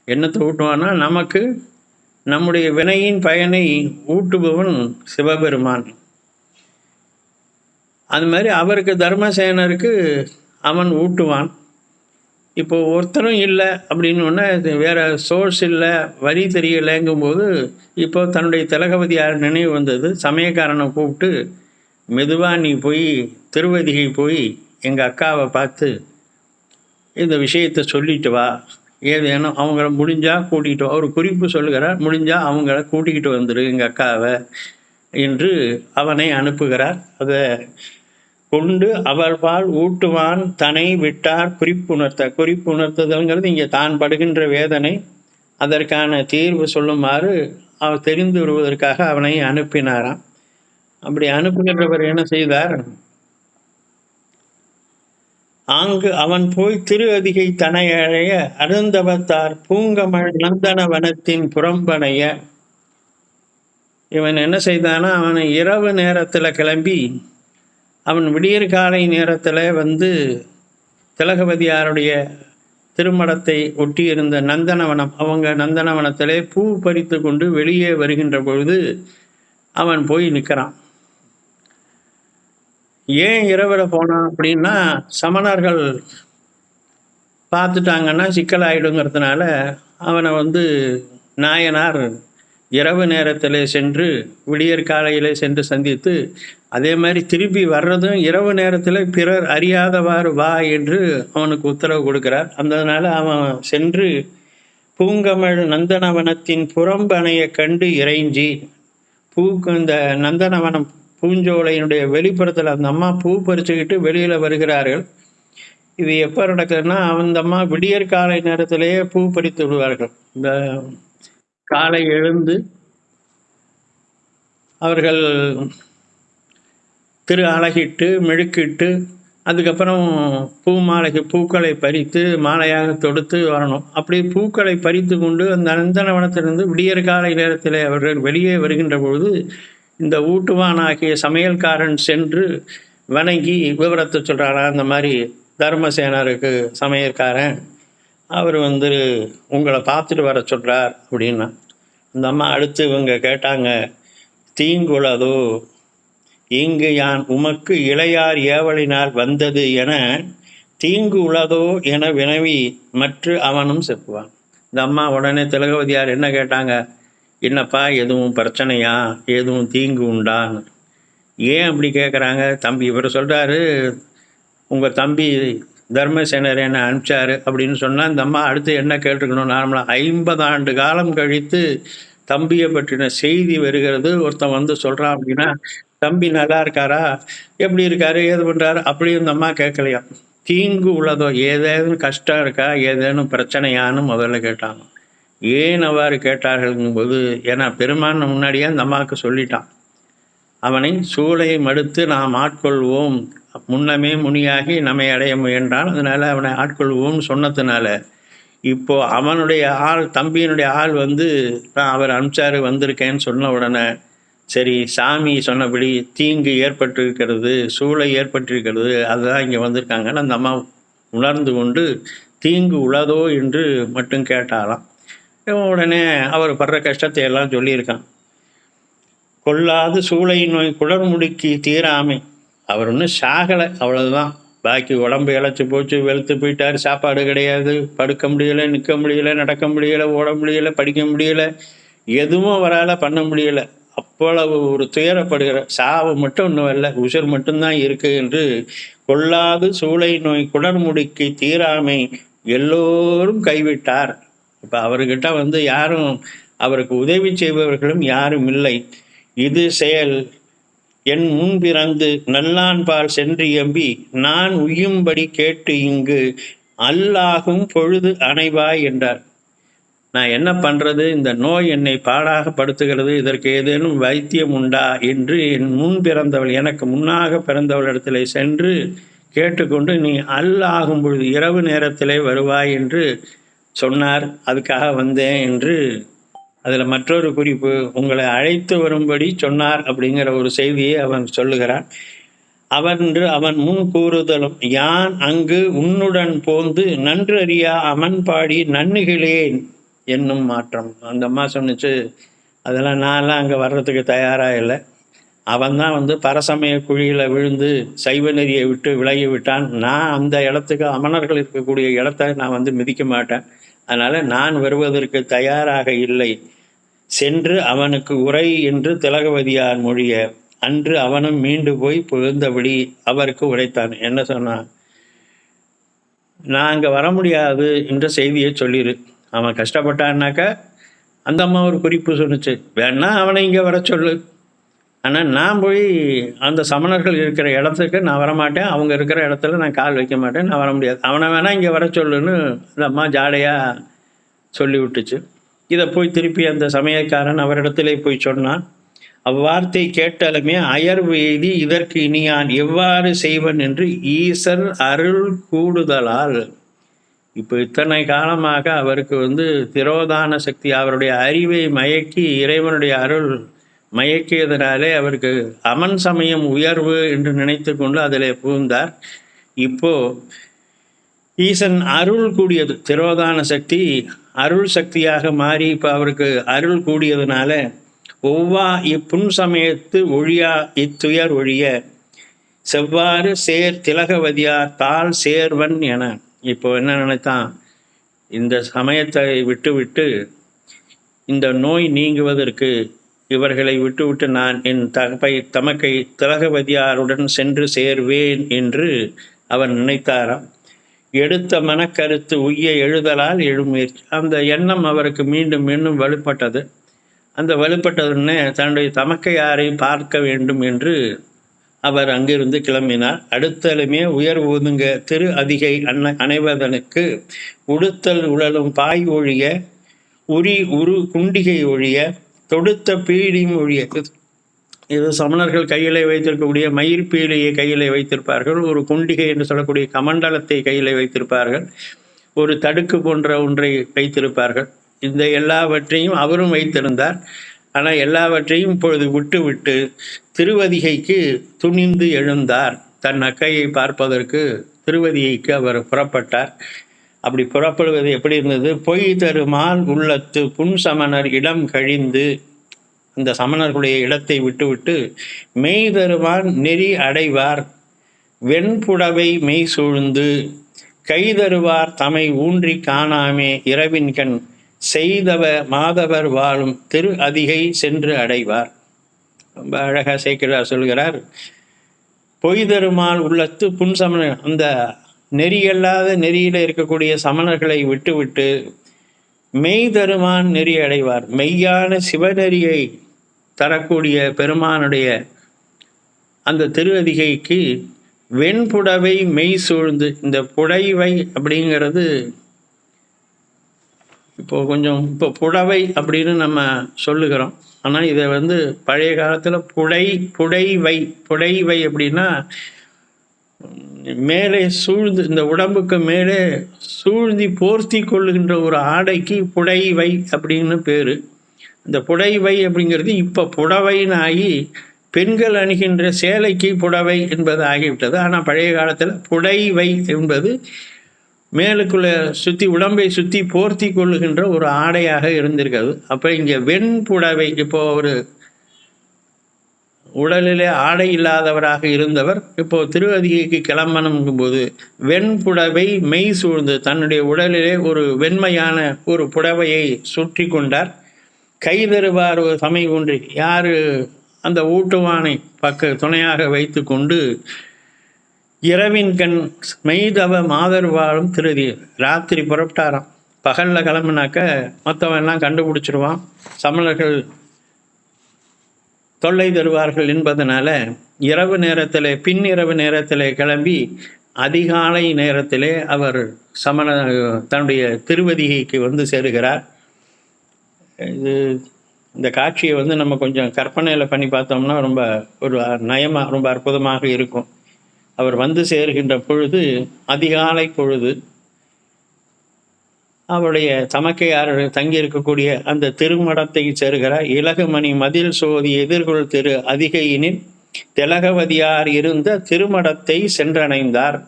என்னத்தை ஊட்டுவான்னா நமக்கு நம்முடைய வினையின் பயனை ஊட்டுபவன் சிவபெருமான். அது மாதிரி அவருக்கு தர்மசேனருக்கு அவன் ஊட்டுவான். இப்போ ஒருத்தரும் இல்லை அப்படின்னு ஒன்று, வேற சோர்ஸ் இல்லை, வழி தெரியலைங்கும்போது இப்போ தன்னுடைய திலகவதியார் நினைவு வந்தது. சமயக்காரனை கூப்பிட்டு மெதுவாக நீ போய் திருவதிகை போய் எங்கள் அக்காவை பார்த்து இந்த விஷயத்தை சொல்லிட்டு வா, ஏதேனும் அவங்கள முடிஞ்சால் கூட்டிகிட்டு வா. ஒரு குறிப்பு சொல்லுகிறார், முடிஞ்சால் அவங்கள கூட்டிக்கிட்டு வந்துடு எங்கள் அக்காவை என்று அவனை அனுப்புகிறார். அதை கொண்டு அவர்பால் ஊட்டுவான் தன்னை விட்டார் குறிப்புணர்த்துதல்ங்கிறது இங்கே தான் படுகின்ற வேதனை, அதற்கான தீர்வு சொல்லுமாறு அவர் தெரிந்து வருவதற்காக அவனை அனுப்பினாராம். அப்படி அனுப்புகின்றவர் என்ன செய்தார், ஆங்கு அவன் போய் திரு அதிகை தனையழைய அருந்தவத்தார் பூங்கமழ் நந்தன வனத்தின் புறம்பனைய. இவன் என்ன செய்தானா, அவனை இரவு நேரத்தில் கிளம்பி அவன் விடியற் காலை நேரத்தில் வந்து திலகவதியாருடைய திருமணத்தை ஒட்டியிருந்த நந்தனவனம், அவங்க நந்தனவனத்திலே பூ பறித்து கொண்டு வெளியே வருகின்ற பொழுது அவன் போய் நிற்கிறான். ஏன் இரவில் போனான் அப்படின்னா, சமணர்கள் பார்த்துட்டாங்கன்னா சிக்கலாயிடுங்கிறதுனால அவனை வந்து நாயனார் இரவு நேரத்தில் சென்று விடியற் காலையிலே சென்று சந்தித்து, அதே மாதிரி திருப்பி வர்றதும் இரவு நேரத்தில் பிறர் அறியாதவாறு வா என்று அவனுக்கு உத்தரவு கொடுக்கிறார். அதனால் அவன் சென்று பூங்கமழ் நந்தனவனத்தின் புறம்பனைய கண்டு இறைஞ்சி, இந்த நந்தனவனம் பூஞ்சோலையினுடைய வெளிப்புறத்தில் அந்த அம்மா பூ பறிச்சுக்கிட்டு வெளியில் வருகிறார்கள். இது எப்போ நடக்குதுன்னா, அந்த அம்மா விடியற் காலை நேரத்திலேயே பூ பறித்து விடுவார்கள். இந்த காலை எழுந்து அவர்கள் திரு அழகிட்டு மெழுக்கிட்டு அதுக்கப்புறம் பூக்களை பறித்து மாலையாக தொடுத்து வரணும். அப்படி பூக்களை பறித்து கொண்டு அந்த நந்தனவனத்திலிருந்து விடியற் காலை நேரத்தில் அவர்கள் வெளியே வருகின்ற பொழுது இந்த ஊட்டுவான் ஆகிய சமையல்காரன் சென்று வணங்கி விவரத்தை சொல்கிறாரா, அந்த மாதிரி தர்மசேனருக்கு சமையல்காரன் அவர் வந்து உங்களை பார்த்துட்டு வர சொல்கிறார் அப்படின்னா, இந்த அம்மா அடுத்து இவங்க கேட்டாங்க, தீங்குளதோ இங்கு யான் உமக்கு இளையார் ஏவலினால் வந்தது என தீங்கு உளதோ என வினவி மற்ற அவனும் செப்புவான். இந்த அம்மா உடனே திலகவதியார் என்ன கேட்டாங்க, என்னப்பா எதுவும் பிரச்சனையா, எதுவும் தீங்கு உண்டான்னு. ஏன் அப்படி கேட்குறாங்க? தம்பி இவர் சொல்கிறாரு, உங்கள் தம்பி தர்மசேனர் என்ன அனுப்பிச்சாரு அப்படின்னு சொன்னால், இந்த அம்மா அடுத்து என்ன கேட்டுக்கணும்? நார்மலாக 50 ஆண்டு காலம் கழித்து தம்பியை பற்றின செய்தி வருகிறது. ஒருத்தன் வந்து சொல்கிறான் அப்படின்னா, தம்பி நல்லா இருக்காரா, எப்படி இருக்காரு, ஏது பண்ணுறாரு, அப்படி இந்த அம்மா கேட்கலையா. தீங்கு உள்ளதோ, ஏதேனும் கஷ்டம் இருக்கா, ஏதேனும் பிரச்சனையான்னு முதல்ல கேட்டாங்க. ஏன் அவ்வாறு கேட்டார்கள்ங்கும்போது, ஏன்னா பெருமான் முன்னாடியே அந்த அம்மாவுக்கு சொல்லிட்டான், அவனை சூளையை மடுத்து நாம் ஆட்கொள்வோம், முன்னமே முனியாகி நம்மை அடைய முயன்றான், அதனால அவனை ஆட்கொள்வோம்னு சொன்னதுனால இப்போ அவனுடைய ஆள், தம்பியினுடைய ஆள் வந்து நான் அவர் அனுப்பிச்சாரு வந்திருக்கேன்னு சொன்ன உடனே, சரி சாமி சொன்னபடி தீங்கு ஏற்பட்டிருக்கிறது, சூளை ஏற்பட்டிருக்கிறது, அதுதான் இங்கே வந்திருக்காங்கன்னு அந்த அம்மா உணர்ந்து கொண்டு தீங்கு உளதோ என்று மட்டும் கேட்டாராம். உடனே அவர் படுற கஷ்டத்தை எல்லாம் சொல்லியிருக்கான். கொல்லாது சூளை நோய் குடர்முடுக்கி தீராமை, அவர் ஒன்றும் சாகலை, அவ்வளவுதான். பாக்கி உடம்பு இழைச்சி போச்சு, வெளுத்து போயிட்டார், சாப்பாடு கிடையாது, படுக்க முடியலை, நிற்க முடியலை, நடக்க முடியலை, ஓட முடியலை, படிக்க முடியலை, எதுவும் அவரால் பண்ண முடியலை. அவ்வளவு ஒரு துயரப்படுகிற, சாவு மட்டும் இன்னும் இல்லை, உசுர் மட்டும்தான் இருக்கு என்று கொல்லாது சூளை நோய் குடர்முடுக்கி தீராமை எல்லோரும் கைவிட்டார். இப்போ அவர்கிட்ட வந்து யாரும் அவருக்கு உதவி செய்பவர்களும் யாரும் இல்லை. இது செயல் என் முன் பிறந்து நல்லான்பால் சென்று எம்பி நான் உய்யும்படி கேட்டு இங்கு அல்லாகும் பொழுது அணைவாய் என்றார். நான் என்ன பண்ணுறது, இந்த நோய் என்னை பாடாக படுத்துகிறது, இதற்கு ஏதேனும் வைத்தியம் உண்டா என்று என் முன் பிறந்தவள், எனக்கு முன்னாக பிறந்தவளிடத்திலே சென்று கேட்டுக்கொண்டு நீ அல்லாகும் பொழுது இரவு நேரத்திலே வருவாய் என்று சொன்னார். அதுக்காக வந்தேன் என்று அதில் மற்றொரு குறிப்பு, உங்களை அழைத்து வரும்படி சொன்னார் அப்படிங்கிற ஒரு செய்தியை அவன் சொல்லுகிறான். அவன் முன் கூறுதலும் யான் அங்கு உன்னுடன் போந்து நன்று அறியா அமன் பாடி நன்னுகிலேன் என்னும் மாற்றம். அந்த அம்மா சொன்னிச்சு, அதெல்லாம் நான்லாம் அங்கே வர்றதுக்கு தயாராக இல்லை. அவன் தான் வந்து பரசமய குழியில் விழுந்து சைவ நெறியை விட்டு விலகி விட்டான். நான் அந்த இடத்துக்கு, அமணர்கள் இருக்கக்கூடிய இடத்த நான் வந்து மிதிக்க மாட்டேன், அதனால் நான் வருவதற்கு தயாராக இல்லை. சென்று அவனுக்கு உரை என்று திலகவதியார் மொழிய அன்று அவனும் மீண்டு போய் புகுந்தபடி அவருக்கு உரைத்தான். என்ன சொன்னான், நான் அங்கே வர முடியாது என்ற செய்தியை சொல்லிடு. அவன் கஷ்டப்பட்டான்னாக்கா அந்த அம்மா ஒரு குறிப்பு சொன்னிச்சு, வேணா அவனை இங்கே வர சொல்லு, ஆனால் நான் போய் அந்த சமணர்கள் இருக்கிற இடத்துக்கு நான் வரமாட்டேன், அவங்க இருக்கிற இடத்துல நான் கால் வைக்க மாட்டேன், நான் வர முடியாது, அவனை வேணா இங்கே வர சொல்லுன்னு அந்த அம்மா ஜாடையாக சொல்லி விட்டுச்சு. இதை போய் திருப்பி அந்த சமயக்காரன் அவரிடத்திலே போய் சொன்னான். அவ்வார்த்தை கேட்டாலுமே அயர்வு எய்தி இதற்கு இனியான் எவ்வாறு செய்வன் என்று ஈசர் அருள் கூடுதலால். இப்போ இத்தனை காலமாக அவருக்கு வந்து திரோதான சக்தி, அவருடைய அறிவை மயக்கி இறைவனுடைய அருள் மயக்கியதனாலே அவருக்கு அமன் சமயம் உயர்வு என்று நினைத்து கொண்டு அதில் புகுந்தார். இப்போ ஈசன் அருள் கூடியது, திரோதான சக்தி அருள் சக்தியாக மாறி இப்போ அவருக்கு அருள் கூடியதுனால ஒவ்வா இப்புன் சமயத்து ஒழியா இத்துயர் ஒழிய செவ்வாறு சேர் திலகவதியார் தாள் சேர்வன் என. இப்போ என்ன நினைத்தான், இந்த சமயத்தை விட்டு இந்த நோய் நீங்குவதற்கு இவர்களை விட்டு நான் என் தமக்கை திலகவதியாருடன் சென்று சேர்வேன் என்று அவன் நினைத்தாராம். எடுத்த மனக்கருத்து உய்ய எழுதலால் எழுமுயற்சி, அந்த எண்ணம் அவருக்கு மீண்டும் மீண்டும் வலுப்பட்டது. அந்த வலுப்பட்டதுன்னே தன்னுடைய தமக்கையாரை பார்க்க வேண்டும் என்று அவர் அங்கிருந்து கிளம்பினார். அடுத்தலுமே உயர் ஒதுங்க திரு அதிகை அணைவதனுக்கு உடுத்தல் உழலும் பாய் ஒழிய உரி உரு குண்டிகை ஒழிய தொடுத்த பீடியும் ஒழிய. இது சமணர்கள் கையிலே வைத்திருக்கக்கூடிய மயிர் பீலியை கையிலே வைத்திருப்பார்கள், ஒரு குண்டிகை என்று சொல்லக்கூடிய கமண்டலத்தை கையிலே வைத்திருப்பார்கள், ஒரு தடுக்கு போன்ற ஒன்றை வைத்திருப்பார்கள். இந்த எல்லாவற்றையும் அவரும் வைத்திருந்தார். ஆனால் எல்லாவற்றையும் இப்பொழுது விட்டு திருவதிகைக்கு துணிந்து எழுந்தார். தன் அக்கையை பார்ப்பதற்கு திருவதிகைக்கு அவர் புறப்பட்டார். அப்படி புறப்படுவது எப்படி இருந்தது? பொய் தருமால் உள்ளத்து புன்சமணர் இடம் கழிந்து, அந்த சமணர்களுடைய இடத்தை விட்டுவிட்டு மெய் தருவான் நெறி அடைவார் வெண்புடவை மெய் சூழ்ந்து கைதருவார் தமை ஊன்றி காணாமே இரவின்கண் செய்தவ மாதவர் வாழும் திரு அதிகை சென்று அடைவார். ரொம்ப அழகாக சேக்கிழார் சொல்கிறார், பொய் தருமால் உள்ளத்து புன்சமணர், அந்த நெறியல்லாத நெறியில் இருக்கக்கூடிய சமணர்களை விட்டுவிட்டு மெய் தருமான் நெறி அடைவார். மெய்யான சிவநெறியை தரக்கூடிய பெருமானுடைய அந்த திரு அதிகைக்கு வெண்புடவை மெய் சூழ்ந்து, இந்த புடைவை அப்படிங்கிறது இப்போ கொஞ்சம் இப்போ புடவை அப்படின்னு நம்ம சொல்லுகிறோம். ஆனால் இதை பழைய காலத்தில் புடைவை அப்படின்னா மேலே சூழ்ந்து, இந்த உடம்புக்கு மேலே சூழ்ந்தி போர்த்தி கொள்ளுகின்ற ஒரு ஆடைக்கு புடைவை அப்படின்னு பேர். இந்த புடைவை அப்படிங்கிறது இப்போ புடவைன்னு ஆகி பெண்கள் அணிகின்ற சேலைக்கு புடவை என்பது ஆகிவிட்டது. ஆனால் பழைய காலத்தில் புடைவை என்பது மேலுக்குள்ள சுற்றி, உடம்பை சுற்றி போர்த்தி கொள்ளுகின்ற ஒரு ஆடையாக இருந்திருக்கிறது. அப்போ இங்கே வெண்புடவை, இப்போ ஒரு உடலிலே ஆடை இல்லாதவராக இருந்தவர் இப்போ திரு அதிகைக்கு கிளம்பணும் போது வெண்புடவை மெய் சூழ்ந்து தன்னுடைய உடலிலே ஒரு வெண்மையான ஒரு புடவையை சுற்றி கொண்டார். கை தருவார் ஒரு சமை ஒன்றி, யார் அந்த ஊட்டுவானை துணையாக வைத்து கொண்டு இரவின் கண் மெய்தவ மாதர் வாழும் திருதி, ராத்திரி புறப்பட்டாராம். பகலில் கிளம்புனாக்க மற்றவன் எல்லாம் கண்டுபிடிச்சிருவான், சமணர்கள் தொல்லை தருவார்கள் என்பதனால இரவு நேரத்தில், பின்னிரவு நேரத்தில் கிளம்பி அதிகாலை நேரத்திலே அவர் தன்னுடைய திருவதிகைக்கு சேருகிறார். இது இந்த காட்சியை நம்ம கொஞ்சம் கற்பனையில் பண்ணி பார்த்தோம்னா ரொம்ப ஒரு நயமாக, ரொம்ப அற்புதமாக இருக்கும். அவர் சேர்கின்ற பொழுது அதிகாலை பொழுது, அவருடைய தமக்கையார் தங்கியிருக்கக்கூடிய அந்த திருமடத்தை சேருகிறார். இலகுமணி மதில் சோதி எதிர்கொள் திரு அதிகையினில் திலகவதியார் இருந்த திருமடத்தை சென்றடைந்தார்.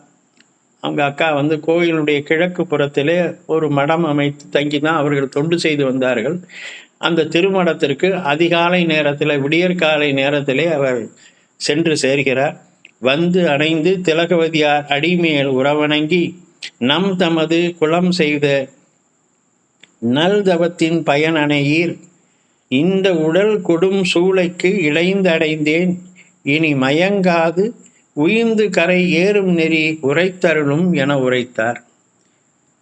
அவங்க அக்கா கோயிலுடைய கிழக்கு புறத்திலே ஒரு மடம் அமைத்து தங்கி தான் அவர்கள் தொண்டு செய்து வந்தார்கள். அந்த திருமடத்திற்கு அதிகாலை நேரத்தில், விடியற்காலை நேரத்திலே அவர் சென்று சேர்கிறார். அணைந்து திலகவதியார் அடிமேல் உறவணங்கி நம் தமது குலம் செய்த நல்தவத்தின் பயன் அணையீர், இந்த உடல் கொடும் சூளைக்கு இழைந்தடைந்தேன், இனி மயங்காது உயிர்ந்து கரை ஏறும் நெறி உரைத்தருளும் என உரைத்தார்.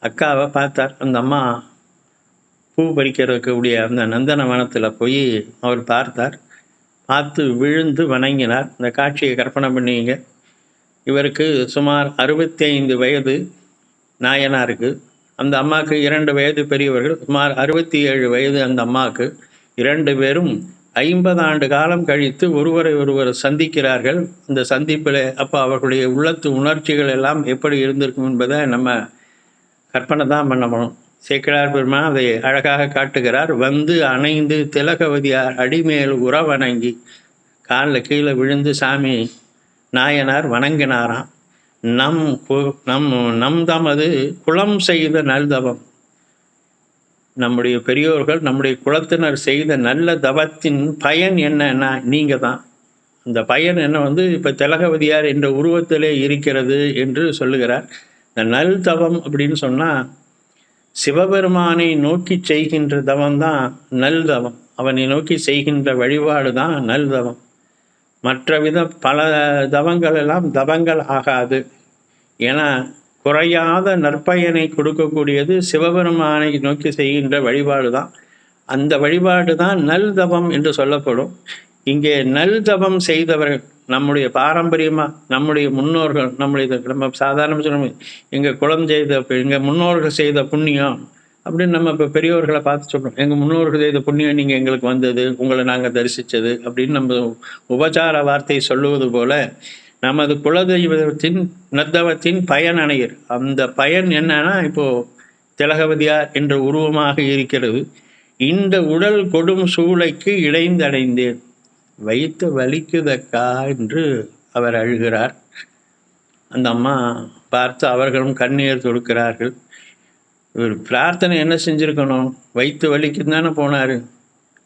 அக்காவை பார்த்தார். அந்த அம்மா பூ பறிக்கிறக்கூடிய அந்த நந்தனவனத்தில் போய் அவர் பார்த்தார். பார்த்து விழுந்து வணங்கினார். இந்த காட்சியை கற்பனை பண்ணிங்க. இவருக்கு சுமார் 65 வயது நாயனாருக்கு, அந்த அம்மாவுக்கு 2 வயது பெரியவர்கள், சுமார் 67 வயது அந்த அம்மாவுக்கு. 2 பேரும் 50 ஆண்டு காலம் கழித்து ஒருவரை ஒருவர் சந்திக்கிறார்கள். அந்த சந்திப்பில் அப்போ அவர்களுடைய உள்ளத்து உணர்ச்சிகள் எல்லாம் எப்படி இருந்திருக்கும் என்பதை நம்ம கற்பனை தான் பண்ணணும். சேக்கிழார் பெருமான் அதை அழகாக காட்டுகிறார். அணைந்து திலகவதியார் அடிமேல் உறவணங்கி, காலில் கீழே விழுந்து சாமி நாயனார் வணங்கினாராம். நம் தமது குலம் செய்த நல்தவம், நம்முடைய பெரியோர்கள், நம்முடைய குலத்தினர் செய்த நல்ல தவத்தின் பயன் என்னன்னா நீங்கள் தான். அந்த பயன் என்ன இப்போ திலகவதியார் என்ற உருவத்திலே இருக்கிறது என்று சொல்லுகிறார். இந்த நல் தவம் அப்படின்னு சொன்னால் சிவபெருமானை நோக்கி செய்கின்ற தவம்தான் நல் தவம். அவனை நோக்கி செய்கின்ற வழிபாடு தான் நல் தவம். மற்ற பல தவங்கள் எல்லாம் தவங்கள் ஆகாது. ஏன்னா குறையாத நற்பயனை கொடுக்கக்கூடியது சிவபெருமானை நோக்கி செய்கின்ற வழிபாடு தான். அந்த வழிபாடு தான் நல் தவம் என்று சொல்லப்படும். இங்கே நல் தவம் செய்தவர்கள் நம்முடைய பாரம்பரியமாக, நம்முடைய முன்னோர்கள், நம்ம சாதாரண சொல்ல எங்கள் குலம் செய்த, எங்கள் முன்னோர்கள் செய்த புண்ணியம் அப்படின்னு நம்ம இப்போ பெரியோர்களை பார்த்து சொல்கிறோம். எங்கள் முன்னோர்கள் செய்த புண்ணியம் நீங்கள் எங்களுக்கு வந்தது, உங்களை நாங்கள் தரிசித்தது அப்படின்னு நம்ம உபச்சார வார்த்தை சொல்லுவது போல நமது குலதெய்வத்தின் நத்தவத்தின் பயன் அணையர். அந்த பயன் என்னன்னா இப்போது திலகவதியார் என்ற உருவமாக இருக்கிறது. இந்த உடல் கொடும் சூளைக்கு இடைந்தடைந்தேன், வைத்து வலிக்குதக்கா என்று அவர் அழுகிறார். அந்த அம்மா பார்த்து அவர்களும் கண்ணீர் தொடுக்கிறார்கள். இவர் பிரார்த்தனை என்ன செஞ்சுருக்கணும்? வயிற்று வலிக்குன்னு தானே போனார்.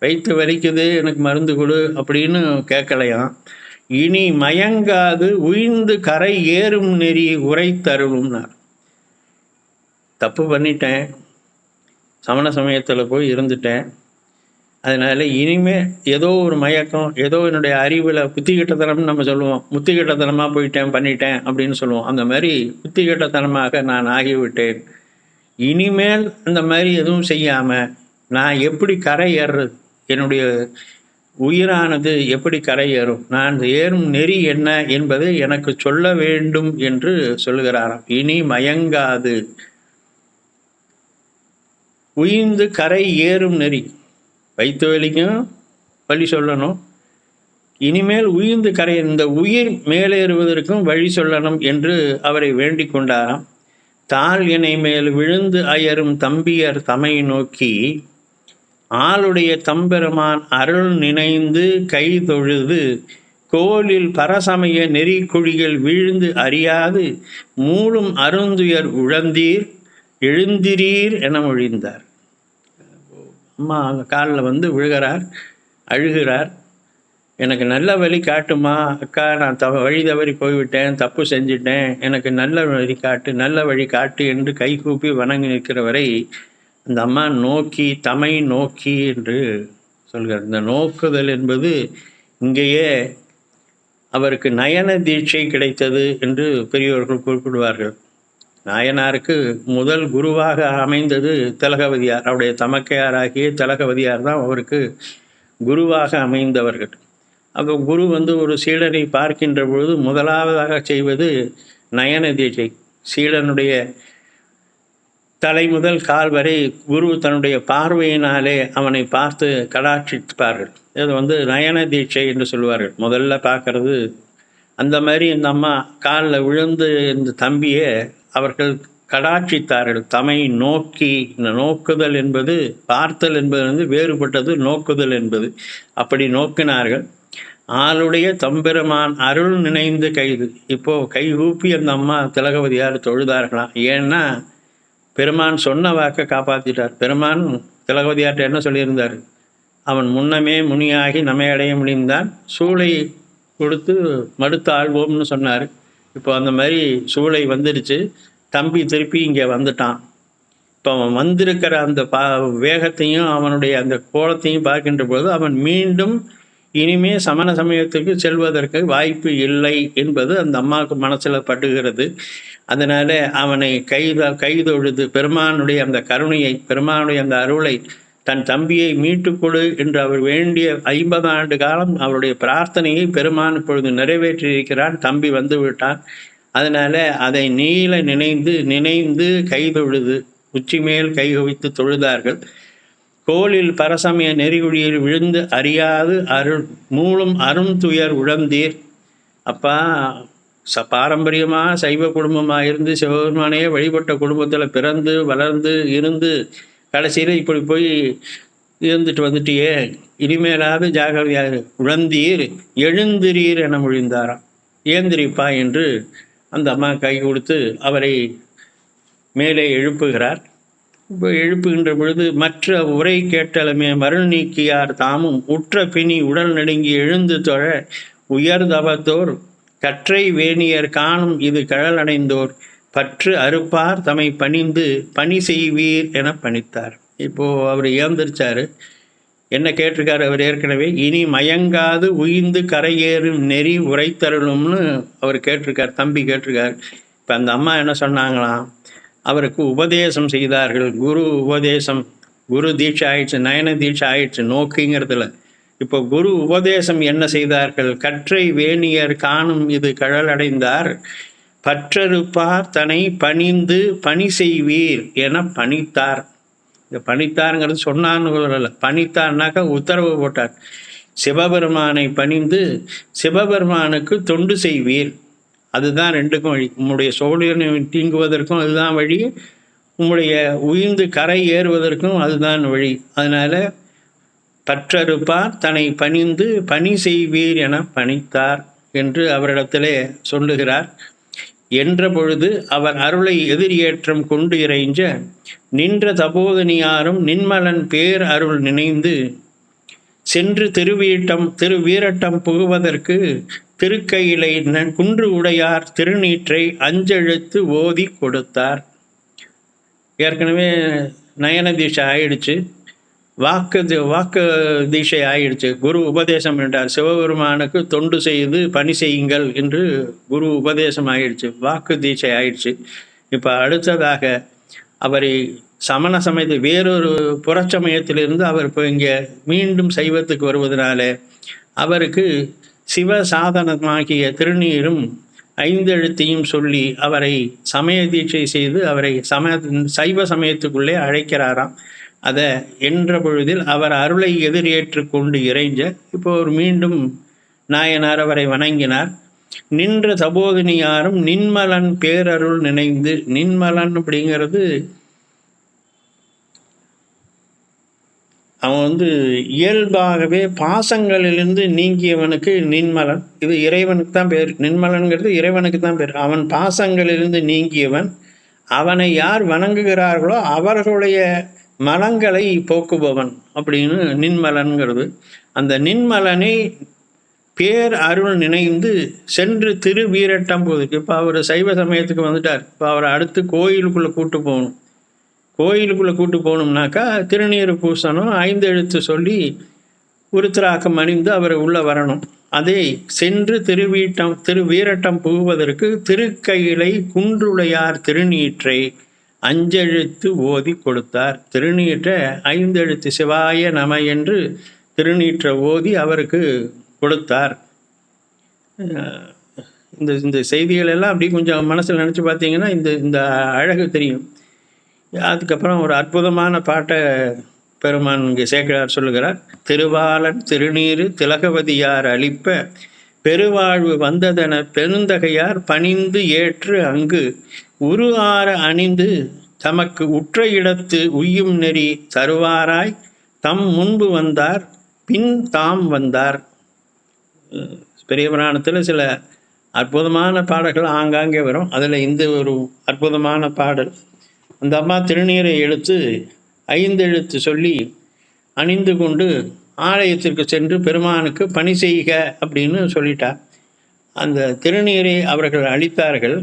வயிற்று வலிக்குது, எனக்கு மருந்து கொடு அப்படின்னு கேட்கலையாம். இனி மயங்காது உயிர்ந்து கரை ஏறும் நெறி உரைத்தருளும்னார். தப்பு பண்ணிட்டேன், சமண சமயத்தில் போய் இருந்துட்டேன், அதனால் இனிமே ஏதோ ஒரு மயக்கம், ஏதோ என்னுடைய அறிவில் புத்திகட்டத்தனம்னு நம்ம சொல்லுவோம், புத்திகட்டத்தனமாக போயிட்டேன் பண்ணிட்டேன் அப்படின்னு சொல்லுவோம். அந்த மாதிரி புத்திகட்டத்தனமாக நான் ஆகிவிட்டேன். இனிமேல் அந்த மாதிரி எதுவும் செய்யாமல் நான் எப்படி கரை ஏறுறது? என்னுடைய உயிரானது எப்படி கரை ஏறும்? நான் ஏறும் நெறி என்ன என்பதை எனக்கு சொல்ல வேண்டும் என்று சொல்லுகிறாராம். இனி மயங்காது உயிர்ந்து கரை ஏறும் நெறி. வயிற்று வலிக்கும் வழி சொல்லணும், இனிமேல் உயிர்ந்து கரை, இந்த உயிர் மேலேறுவதற்கும் வழி சொல்லணும் என்று அவரை வேண்டிக் கொண்டாராம். தாள் இணை மேல் விழுந்து அயரும் தம்பியர் தமை நோக்கி ஆளுடைய தம்பெருமான் அருள் நினைந்து கை தொழுது கோலில் பரசமய நெறிக்குழிகள் வீழ்ந்து அறியாது மூடும் அருந்துயர் உழந்தீர் எழுந்திரீர் என மொழிந்தார். அம்மா அங்கே காலில் வந்து விழுகிறார், அழுகிறார். எனக்கு நல்ல வழி காட்டுமா அக்கா, நான் வழி தவறி போய்விட்டேன், தப்பு செஞ்சிட்டேன், எனக்கு நல்ல வழி காட்டு, நல்ல வழி காட்டு என்று கைகூப்பி வணங்கி நிற்கிறவரை அந்த அம்மா நோக்கி தமை நோக்கி என்று சொல்கிறார். இந்த நோக்குதல் என்பது இங்கேயே அவருக்கு நயன தீட்சை கிடைத்தது என்று பெரியவர்கள் குறிப்பிடுவார்கள். நாயனாருக்கு முதல் குருவாக அமைந்தது திலகவதியார். அவருடைய தமக்கையாராகிய திலகவதியார் தான் அவருக்கு குருவாக அமைந்தவர்கள். அப்போ குரு வந்து ஒரு சீடனை பார்க்கின்ற பொழுது முதலாவதாக செய்வது நயன தீட்சை. சீடனுடைய தலை முதல் கால் வரை குரு தன்னுடைய பார்வையினாலே அவனை பார்த்து கடாட்சிப்பார்கள். இது வந்து நயன தீட்சை என்று சொல்வார்கள். முதல்ல பார்க்கறது அந்த மாதிரி இந்த அம்மா காலில் விழுந்து இந்த தம்பியை அவர்கள் கடாட்சித்தார்கள். தமை நோக்கி. இந்த நோக்குதல் என்பது பார்த்தல் என்பது வந்து வேறுபட்டது, நோக்குதல் என்பது. அப்படி நோக்கினார்கள். ஆளுடைய தம்பெருமான் அருள் நினைந்து கைது. இப்போது கைகூப்பி அந்த அம்மா திலகவதியார் தொழுதார்களாம். ஏன்னா பெருமான் சொன்ன வாக்கை காப்பாற்றிட்டார். பெருமான் திலகவதியார்ட்ட என்ன சொல்லியிருந்தார்? அவன் முன்னமே முனியாகி நம்மை அடைய முடிந்தான், சூளை கொடுத்து மடுத்து ஆள்வோம்னு சொன்னார். இப்போ அந்த மாதிரி சூளை வந்துடுச்சு. தம்பி திருப்பி இங்கே வந்துட்டான். இப்போ அவன் வந்திருக்கிற அந்த வேகத்தையும் அவனுடைய அந்த கோலத்தையும் பார்க்கின்ற பொழுது அவன் மீண்டும் இனிமே சமண சமயத்துக்கு செல்வதற்கு வாய்ப்பு இல்லை என்பது அந்த அம்மாவுக்கு மனசில் பட்டுகிறது. அதனால் அவனை கைதொழுது பெருமானுடைய அந்த கருணையை, பெருமானுடைய அந்த அருளை, தன் தம்பியை மீட்டுக்கொடு என்று அவர் வேண்டிய 50 ஆண்டு காலம் அவருடைய பிரார்த்தனையை பெருமான் இப்பொழுது நிறைவேற்றியிருக்கிறான். தம்பி வந்து விட்டான். அதனால் அதை நீள நினைந்து கைதொழுது உச்சி மேல் கை குவித்து தொழுதார்கள். கோலில் பரசமய நெறிகுழியில் விழுந்து அறியாது அருள் மூலம் அருந்துயர் உழந்தீர். அப்பா, பாரம்பரியமாக சைவ குடும்பமாக இருந்து சிவபெருமானையே வழிபட்ட குடும்பத்தில் பிறந்து வளர்ந்து இருந்து கடைசியில் இப்படி போய் இருந்துட்டு வந்துட்டியே, இனிமேலாவது ஜாகிரதையாக உழந்தீர் எழுந்திரீர் என மொழிந்தாராம். ஏந்திரிப்பா என்று அந்த அம்மா கை கொடுத்து அவரை மேலே எழுப்புகிறார். இப்போ எழுப்புகின்ற பொழுது மற்ற உரை கேட்டலுமே மருள் நீக்கியார் தாமும் உற்ற பிணி உடல் நடுங்கி எழுந்து தொழ உயர்தவத்தோர் கற்றை வேணியர் காணும் இது கழல் அடைந்தோர் பற்று அறுப்பார் தமை பணிந்து பணி செய்வீர் என பணித்தார். இப்போது அவர் ஏந்திரிச்சார். என்ன கேட்டிருக்காரு அவர்? ஏற்கனவே இனி மயங்காது உயிர்ந்து கரையேறும் நெறி உரைத்தருளும்னு அவர் கேட்டிருக்கார், தம்பி கேட்டிருக்கார். இப்போ அந்த அம்மா என்ன சொன்னாங்களாம்? அவருக்கு உபதேசம் செய்தார்கள். குரு உபதேசம், குரு தீட்சை ஆயிடுச்சு, நயன தீட்சை ஆயிடுச்சு நோக்குங்கிறதுல. இப்போ குரு உபதேசம் என்ன செய்தார்கள்? கற்றை வேணியர் காணும் இது கழல் அடைந்தார் பற்றறுப்பார் தன்னை பணிந்து பணி செய்வீர் என பணித்தார். இந்த பணித்தாருங்கிறது சொன்னான்னு சொல்லலை, பணித்தார்னாக்கா உத்தரவு போட்டார். சிவபெருமானை பணிந்து சிவபெருமானுக்கு தொண்டு செய்வீர். அதுதான் ரெண்டுக்கும் வழி. உம்முடைய சோழியனை தீங்குவதற்கும் அதுதான் வழி, உம்முடைய உயிர்ந்து கரை ஏறுவதற்கும் அதுதான் வழி. அதனால் பற்றறுப்பார் தன்னை பணிந்து பணி செய்வீர் என பணித்தார் என்று அவரிடத்திலே சொல்லுகிறார். என்ற பொழுது அவர் அருளை எதிரியேற்றம் கொண்டு இறைஞ்ச நின்ற தபோதனியாரும் நின்மலன் பேர் அருள் நினைந்து சென்று திருவீரட்டம் புகுவதற்கு திருக்கையிலை குன்று உடையார் திருநீற்றை அஞ்செழுத்து ஓதி கொடுத்தார். ஏற்கனவே நயன தீட்சை ஆயிடுச்சு, வாக்கு தீட்சை ஆயிடுச்சு. குரு உபதேசம் என்றார். சிவபெருமானுக்கு தொண்டு செய்து பணி செய்யுங்கள் என்று குரு உபதேசம் ஆயிடுச்சு, வாக்கு தீட்சை ஆயிடுச்சு. இப்போ அடுத்ததாக அவரை சமண சமயத்து வேறொரு புறச்சமயத்திலிருந்து அவர் இப்போ இங்கே மீண்டும் சைவத்துக்கு வருவதனால அவருக்கு சிவ சாதனமாகிய திருநீரும் ஐந்தெழுத்தையும் சொல்லி அவரை சமய தீட்சை செய்து அவரை சைவ சமயத்துக்குள்ளே அழைக்கிறாராம். அதை என்ற பொழுதில் அவர் அருளை எதிரேற்று கொண்டு இறைஞ்ச இப்போ ஒரு மீண்டும் நாயனார் அவரை வணங்கினார். நின்ற தபோதினியாரும் நின்மலன் பேரருள் நினைந்து, நின்மலன் அப்படிங்கிறது அவன் இயல்பாகவே பாசங்களிலிருந்து நீங்கியவனுக்கு நின்மலன். இது இறைவனுக்கு தான் பேர். நின்மலன்கிறது இறைவனுக்கு தான் பேர். அவன் பாசங்களிலிருந்து நீங்கியவன். அவனை யார் வணங்குகிறார்களோ அவர்களுடைய மலங்களை போக்குபவன் அப்படின்னு நின்மலன்கிறது. அந்த நின்மலனை பேர் அருள் நினைந்து சென்று திருவீரட்டம் போகுது. இப்போ அவர் சைவ சமயத்துக்கு வந்துட்டார். இப்போ அவரை அடுத்து கோயிலுக்குள்ளே கூட்டு போகணும். கோயிலுக்குள்ளே கூட்டு போகணும்னாக்கா திருநீர் பூசணும், ஐந்தெழுத்து சொல்லி உருத்திராக்கம் அணிந்து அவர் உள்ளே வரணும். அதை சென்று திருவீரட்டம் புகுவதற்கு திருக்கையிலை குன்றுடையார் திருநீற்றை அஞ்செழுத்து ஓதி கொடுத்தார். திருநீற்றை ஐந்தெழுத்து சிவாய நம என்று திருநீற்றை ஓதி அவருக்கு கொடுத்தார். இந்த செய்திகள் எல்லாம் அப்படி கொஞ்சம் மனசில் நினச்சி பார்த்தீங்கன்னா இந்த அழகு தெரியும். அதுக்கப்புறம் ஒரு அற்புதமான பாட்டை பெருமான் இங்கே சேக்கிழார் சொல்லுகிறார். திருவாளன் திருநீரு திலகவதியார் அளிப்ப பெருவாழ்வு வந்ததென பெருந்தகையார் பணிந்து ஏற்று அங்கு உரு ஆற அணிந்து தமக்கு உற்ற இடத்து உய்யும் நெறி தருவாராய் தம் முன்பு வந்தார் பின் தாம் வந்தார். பெரிய புராணத்தில் சில அற்புதமான பாடல்கள் ஆங்காங்கே வரும். அதில் இந்த ஒரு அற்புதமான பாடல். அந்த அம்மா திருநீரை எடுத்து ஐந்தெழுத்து சொல்லி அணிந்து கொண்டு ஆலயத்திற்கு சென்று பெருமானுக்கு பணி செய்க அப்படின்னு சொல்லிட்டார். அந்த திருநீரை அவர்கள் அளித்தார்கள்.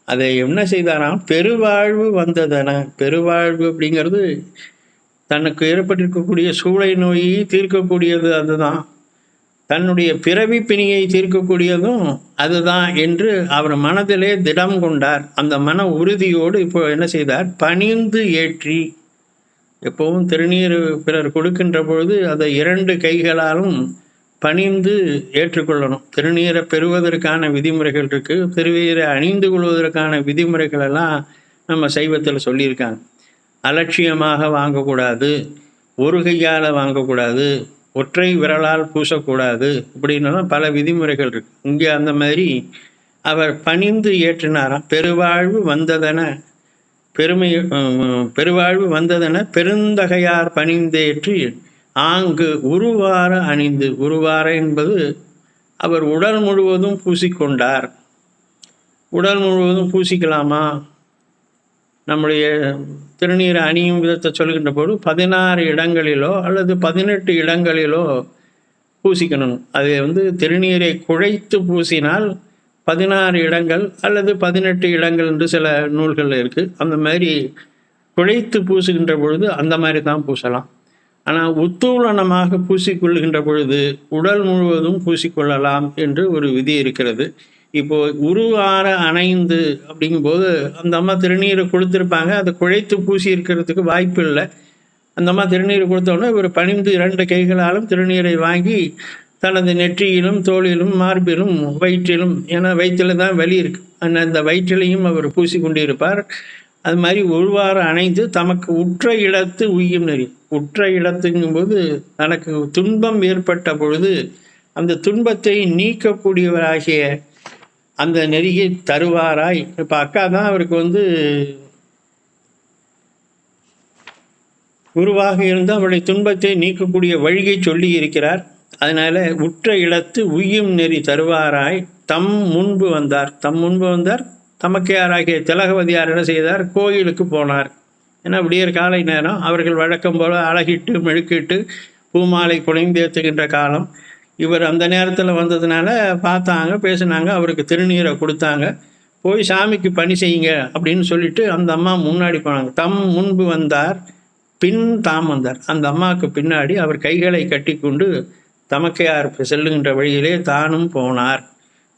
அதை என்ன செய்தாராம்? பெருவாழ்வு வந்ததென. பெருவாழ்வு அப்படிங்கிறது தனக்கு ஏற்பட்டிருக்கக்கூடிய சூளை நோயை தீர்க்கக்கூடியது அதுதான், தன்னுடைய பிறவி பிணியை தீர்க்கக்கூடியதும் அதுதான் என்று அவர் மனதிலே திடம் கொண்டார். அந்த மன உறுதியோடு இப்போ என்ன செய்தார்? பணிந்து ஏற்றி. எப்பவும் திருநீர் பிறர் கொடுக்கின்ற பொழுது அதை 2 கைகளாலும் பணிந்து ஏற்றுக்கொள்ளணும். திருநீரை பெறுவதற்கான விதிமுறைகள் இருக்குது. திருநீரை அணிந்து கொள்வதற்கான விதிமுறைகள் எல்லாம் நம்ம சைவத்தில் சொல்லியிருக்காங்க. அலட்சியமாக வாங்கக்கூடாது, ஒரு கையால் வாங்கக்கூடாது, ஒற்றை விரலால் பூசக்கூடாது, இப்படின்னலாம் பல விதிமுறைகள் இருக்கு. இங்கே அந்த மாதிரி அவர் பணிந்து ஏற்றினாராம். பெருவாழ்வு வந்ததென பெருந்தகையார் பணிந்தேற்றி ஆங்கு உருவார அணிந்து. உருவார என்பது அவர் உடல் முழுவதும் பூசிக்கொண்டார். உடல் முழுவதும் பூசிக்கலாமா? நம்முடைய திருநீர் அணியும் விதத்தை சொல்கின்ற போது 16 இடங்களிலோ அல்லது 18 இடங்களிலோ பூசிக்கணும். அது திருநீரை குழைத்து பூசினால் 16 இடங்கள் அல்லது 18 இடங்கள் என்று சில நூல்கள் இருக்குது. அந்த மாதிரி குழைத்து பூசுகின்ற பொழுது அந்த மாதிரி தான் பூசலாம். ஆனால் உத்தூலனமாக பூசிக்கொள்கின்ற பொழுது உடல் முழுவதும் பூசிக்கொள்ளலாம் என்று ஒரு விதி இருக்கிறது. இப்போது உருவார அணைந்து அப்படிங்கும்போது அந்த அம்மா திருநீரை கொடுத்துருப்பாங்க, அதை குழைத்து பூசி இருக்கிறதுக்கு வாய்ப்பு இல்லை. அந்த அம்மா திருநீரை கொடுத்தோடனே இவர் பணிந்து 2 கைகளாலும் திருநீரை வாங்கி தனது நெற்றியிலும் தோளிலும் மார்பிலும் வயிற்றிலும், ஏன்னா வயிற்றில் தான் வலி இருக்குது, அந்த வயிற்றிலையும் அவர் பூசி கொண்டிருப்பார். அது மாதிரி உருவார அணைந்து தமக்கு உற்ற இடத்து உய்யும் நெறி. உற்ற இடத்துங்கும்போது தனக்கு துன்பம் ஏற்பட்ட பொழுது அந்த துன்பத்தை நீக்கக்கூடியவராகிய அந்த நெறியை தருவாராய். இப்போ அக்கா தான் அவருக்கு குருவாக இருந்து அவருடைய துன்பத்தை நீக்கக்கூடிய வழியை சொல்லி இருக்கிறார். அதனால உற்ற இடத்து உய்யும் நெறி தருவாராய் தம் முன்பு வந்தார். தமக்கையாராகிய திலகவதியார் என்ன செய்தார், கோயிலுக்கு போனார். ஏன்னா விடியற் காலை நேரம், அவர்கள் வழக்கம் போல் அழகிட்டு மெழுக்கிட்டு பூமாலை புனைந்தேற்றுகின்ற காலம். இவர் அந்த நேரத்தில் வந்ததுனால பார்த்தாங்க, பேசினாங்க, அவருக்கு திருநீரை கொடுத்தாங்க. போய் சாமிக்கு பணி செய்யுங்க அப்படின்னு சொல்லிட்டு அந்த அம்மா முன்னாடி போனாங்க. தம் முன்பு வந்தார், பின் தாம் வந்தார். அந்த அம்மாவுக்கு பின்னாடி அவர் கைகளை கட்டி கொண்டு தமக்கையார் செல்லுகின்ற வழியிலே தானும் போனார்.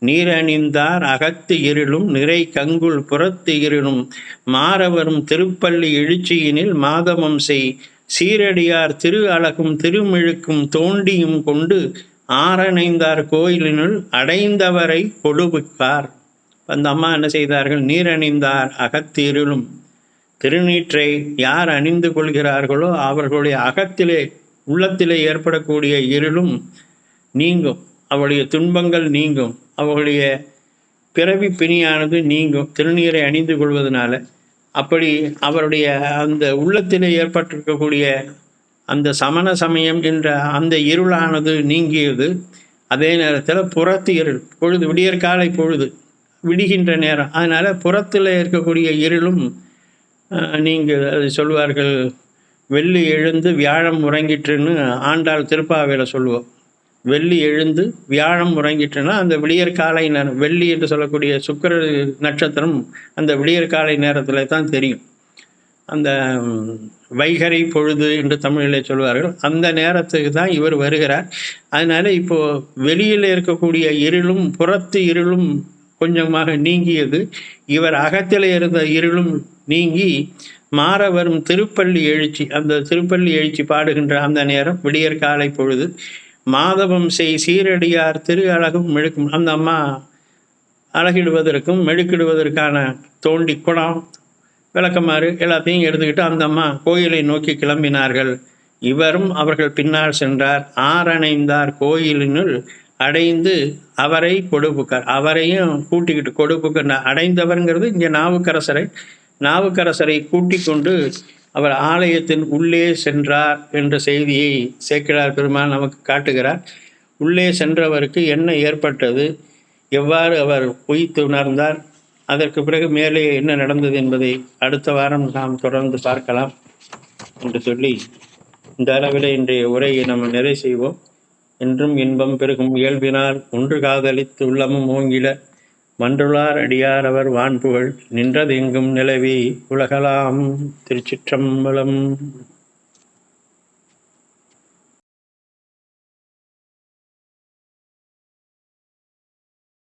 நீரணிந்தார் அகத்து இருளும் நிறை கங்குல் புறத்து இருளும் மாறவரும் திருப்பள்ளி எழுச்சியினில் மாதவம் செய் சீரடியார் திரு அழகும் திருமிழுக்கும் தோண்டியும் கொண்டு ஆரணைந்தார் கோயிலினுள் அடைந்தவரை கொடுவிப்பார். அந்த அம்மா என்ன செய்தார்கள், நீரணிந்தார் அகத்து இருளும், திருநீற்றை யார் அணிந்து கொள்கிறார்களோ அவர்களுடைய அகத்திலே உள்ளத்திலே ஏற்படக்கூடிய இருளும் நீங்கும், அவருடைய துன்பங்கள் நீங்கும், அவர்களுடைய பிறவி பிணியானது நீங்கும் திருநீரை அணிந்து கொள்வதனால. அப்படி அவருடைய அந்த உள்ளத்திலே ஏற்பட்டிருக்கக்கூடிய அந்த சமண சமயம் என்ற அந்த இருளானது நீங்கியது. அதே நேரத்தில் புறத்து இருள், பொழுது விடியற்காலை பொழுது விடுகின்ற நேரம், அதனால் புறத்தில் இருக்கக்கூடிய இருளும் நீங்கள் அது சொல்வார்கள், வெள்ளி எழுந்து வியாழம் உறங்கிட்டுன்னு ஆண்டாள் திருப்பாவையில் சொல்லுவோம். வெள்ளி எழுந்து வியாழம் உறங்கிட்டுன்னா அந்த விடியற்காலை நேரம், வெள்ளி என்று சொல்லக்கூடிய சுக்கிர நட்சத்திரம் அந்த விடியற்காலை நேரத்தில் தான் தெரியும். அந்த வைகரை பொழுது என்று தமிழிலே சொல்வார்கள். அந்த நேரத்துக்கு தான் இவர் வருகிறார். அதனால இப்போது வெளியில் இருக்கக்கூடிய இருளும் புறத்து இருளும் கொஞ்சமாக நீங்கியது. இவர் அகத்தில் இருந்த இருளும் நீங்கி மாற வரும் திருப்பள்ளி எழுச்சி, அந்த திருப்பள்ளி எழுச்சி பாடுகின்ற அந்த நேரம் விடியற்காலை பொழுது. மாதவம் செய் சீரடியார் திரு அழகும் மெழுக்கும், அந்த அம்மா அழகிடுவதற்கும் மெழுக்கிடுவதற்கான தோண்டி குடம் விளக்கமாறு எல்லாத்தையும் எடுத்துக்கிட்டு அந்த அம்மா கோயிலை நோக்கி கிளம்பினார்கள். இவரும் அவர்கள் பின்னால் சென்றார். ஆரணைந்தார் கோயிலினுள் அடைந்து அவரை கொடுப்புக்கார், அவரையும் கூட்டிக்கிட்டு கொடுப்புக்கார். அடைந்தவர்ங்கிறது இங்கே நாவுக்கரசரை கூட்டிக் கொண்டு அவர் ஆலயத்தின் உள்ளே சென்றார் என்ற செய்தியை சேக்கிழார் பெருமான் நமக்கு காட்டுகிறார். உள்ளே சென்றவருக்கு என்ன ஏற்பட்டது, எவ்வாறு அவர் உய்த்து உணர்ந்தார், அதற்கு பிறகு மேலே என்ன நடந்தது என்பதை அடுத்த வாரம் நாம் தொடர்ந்து பார்க்கலாம் என்று சொல்லி இந்த அளவில் இன்றைய உரையை நம்ம நிறைவு செய்வோம். என்றும் இன்பம் பெருகும் இயல்பினால் ஒன்று காதலித்து உள்ளமும் ஓங்கில மன்றுளார் அடியார் அவர் வான்புகழ் நின்றதெங்கும் நிலவி உலகலாம். திருச்சிற்றம்பலம்.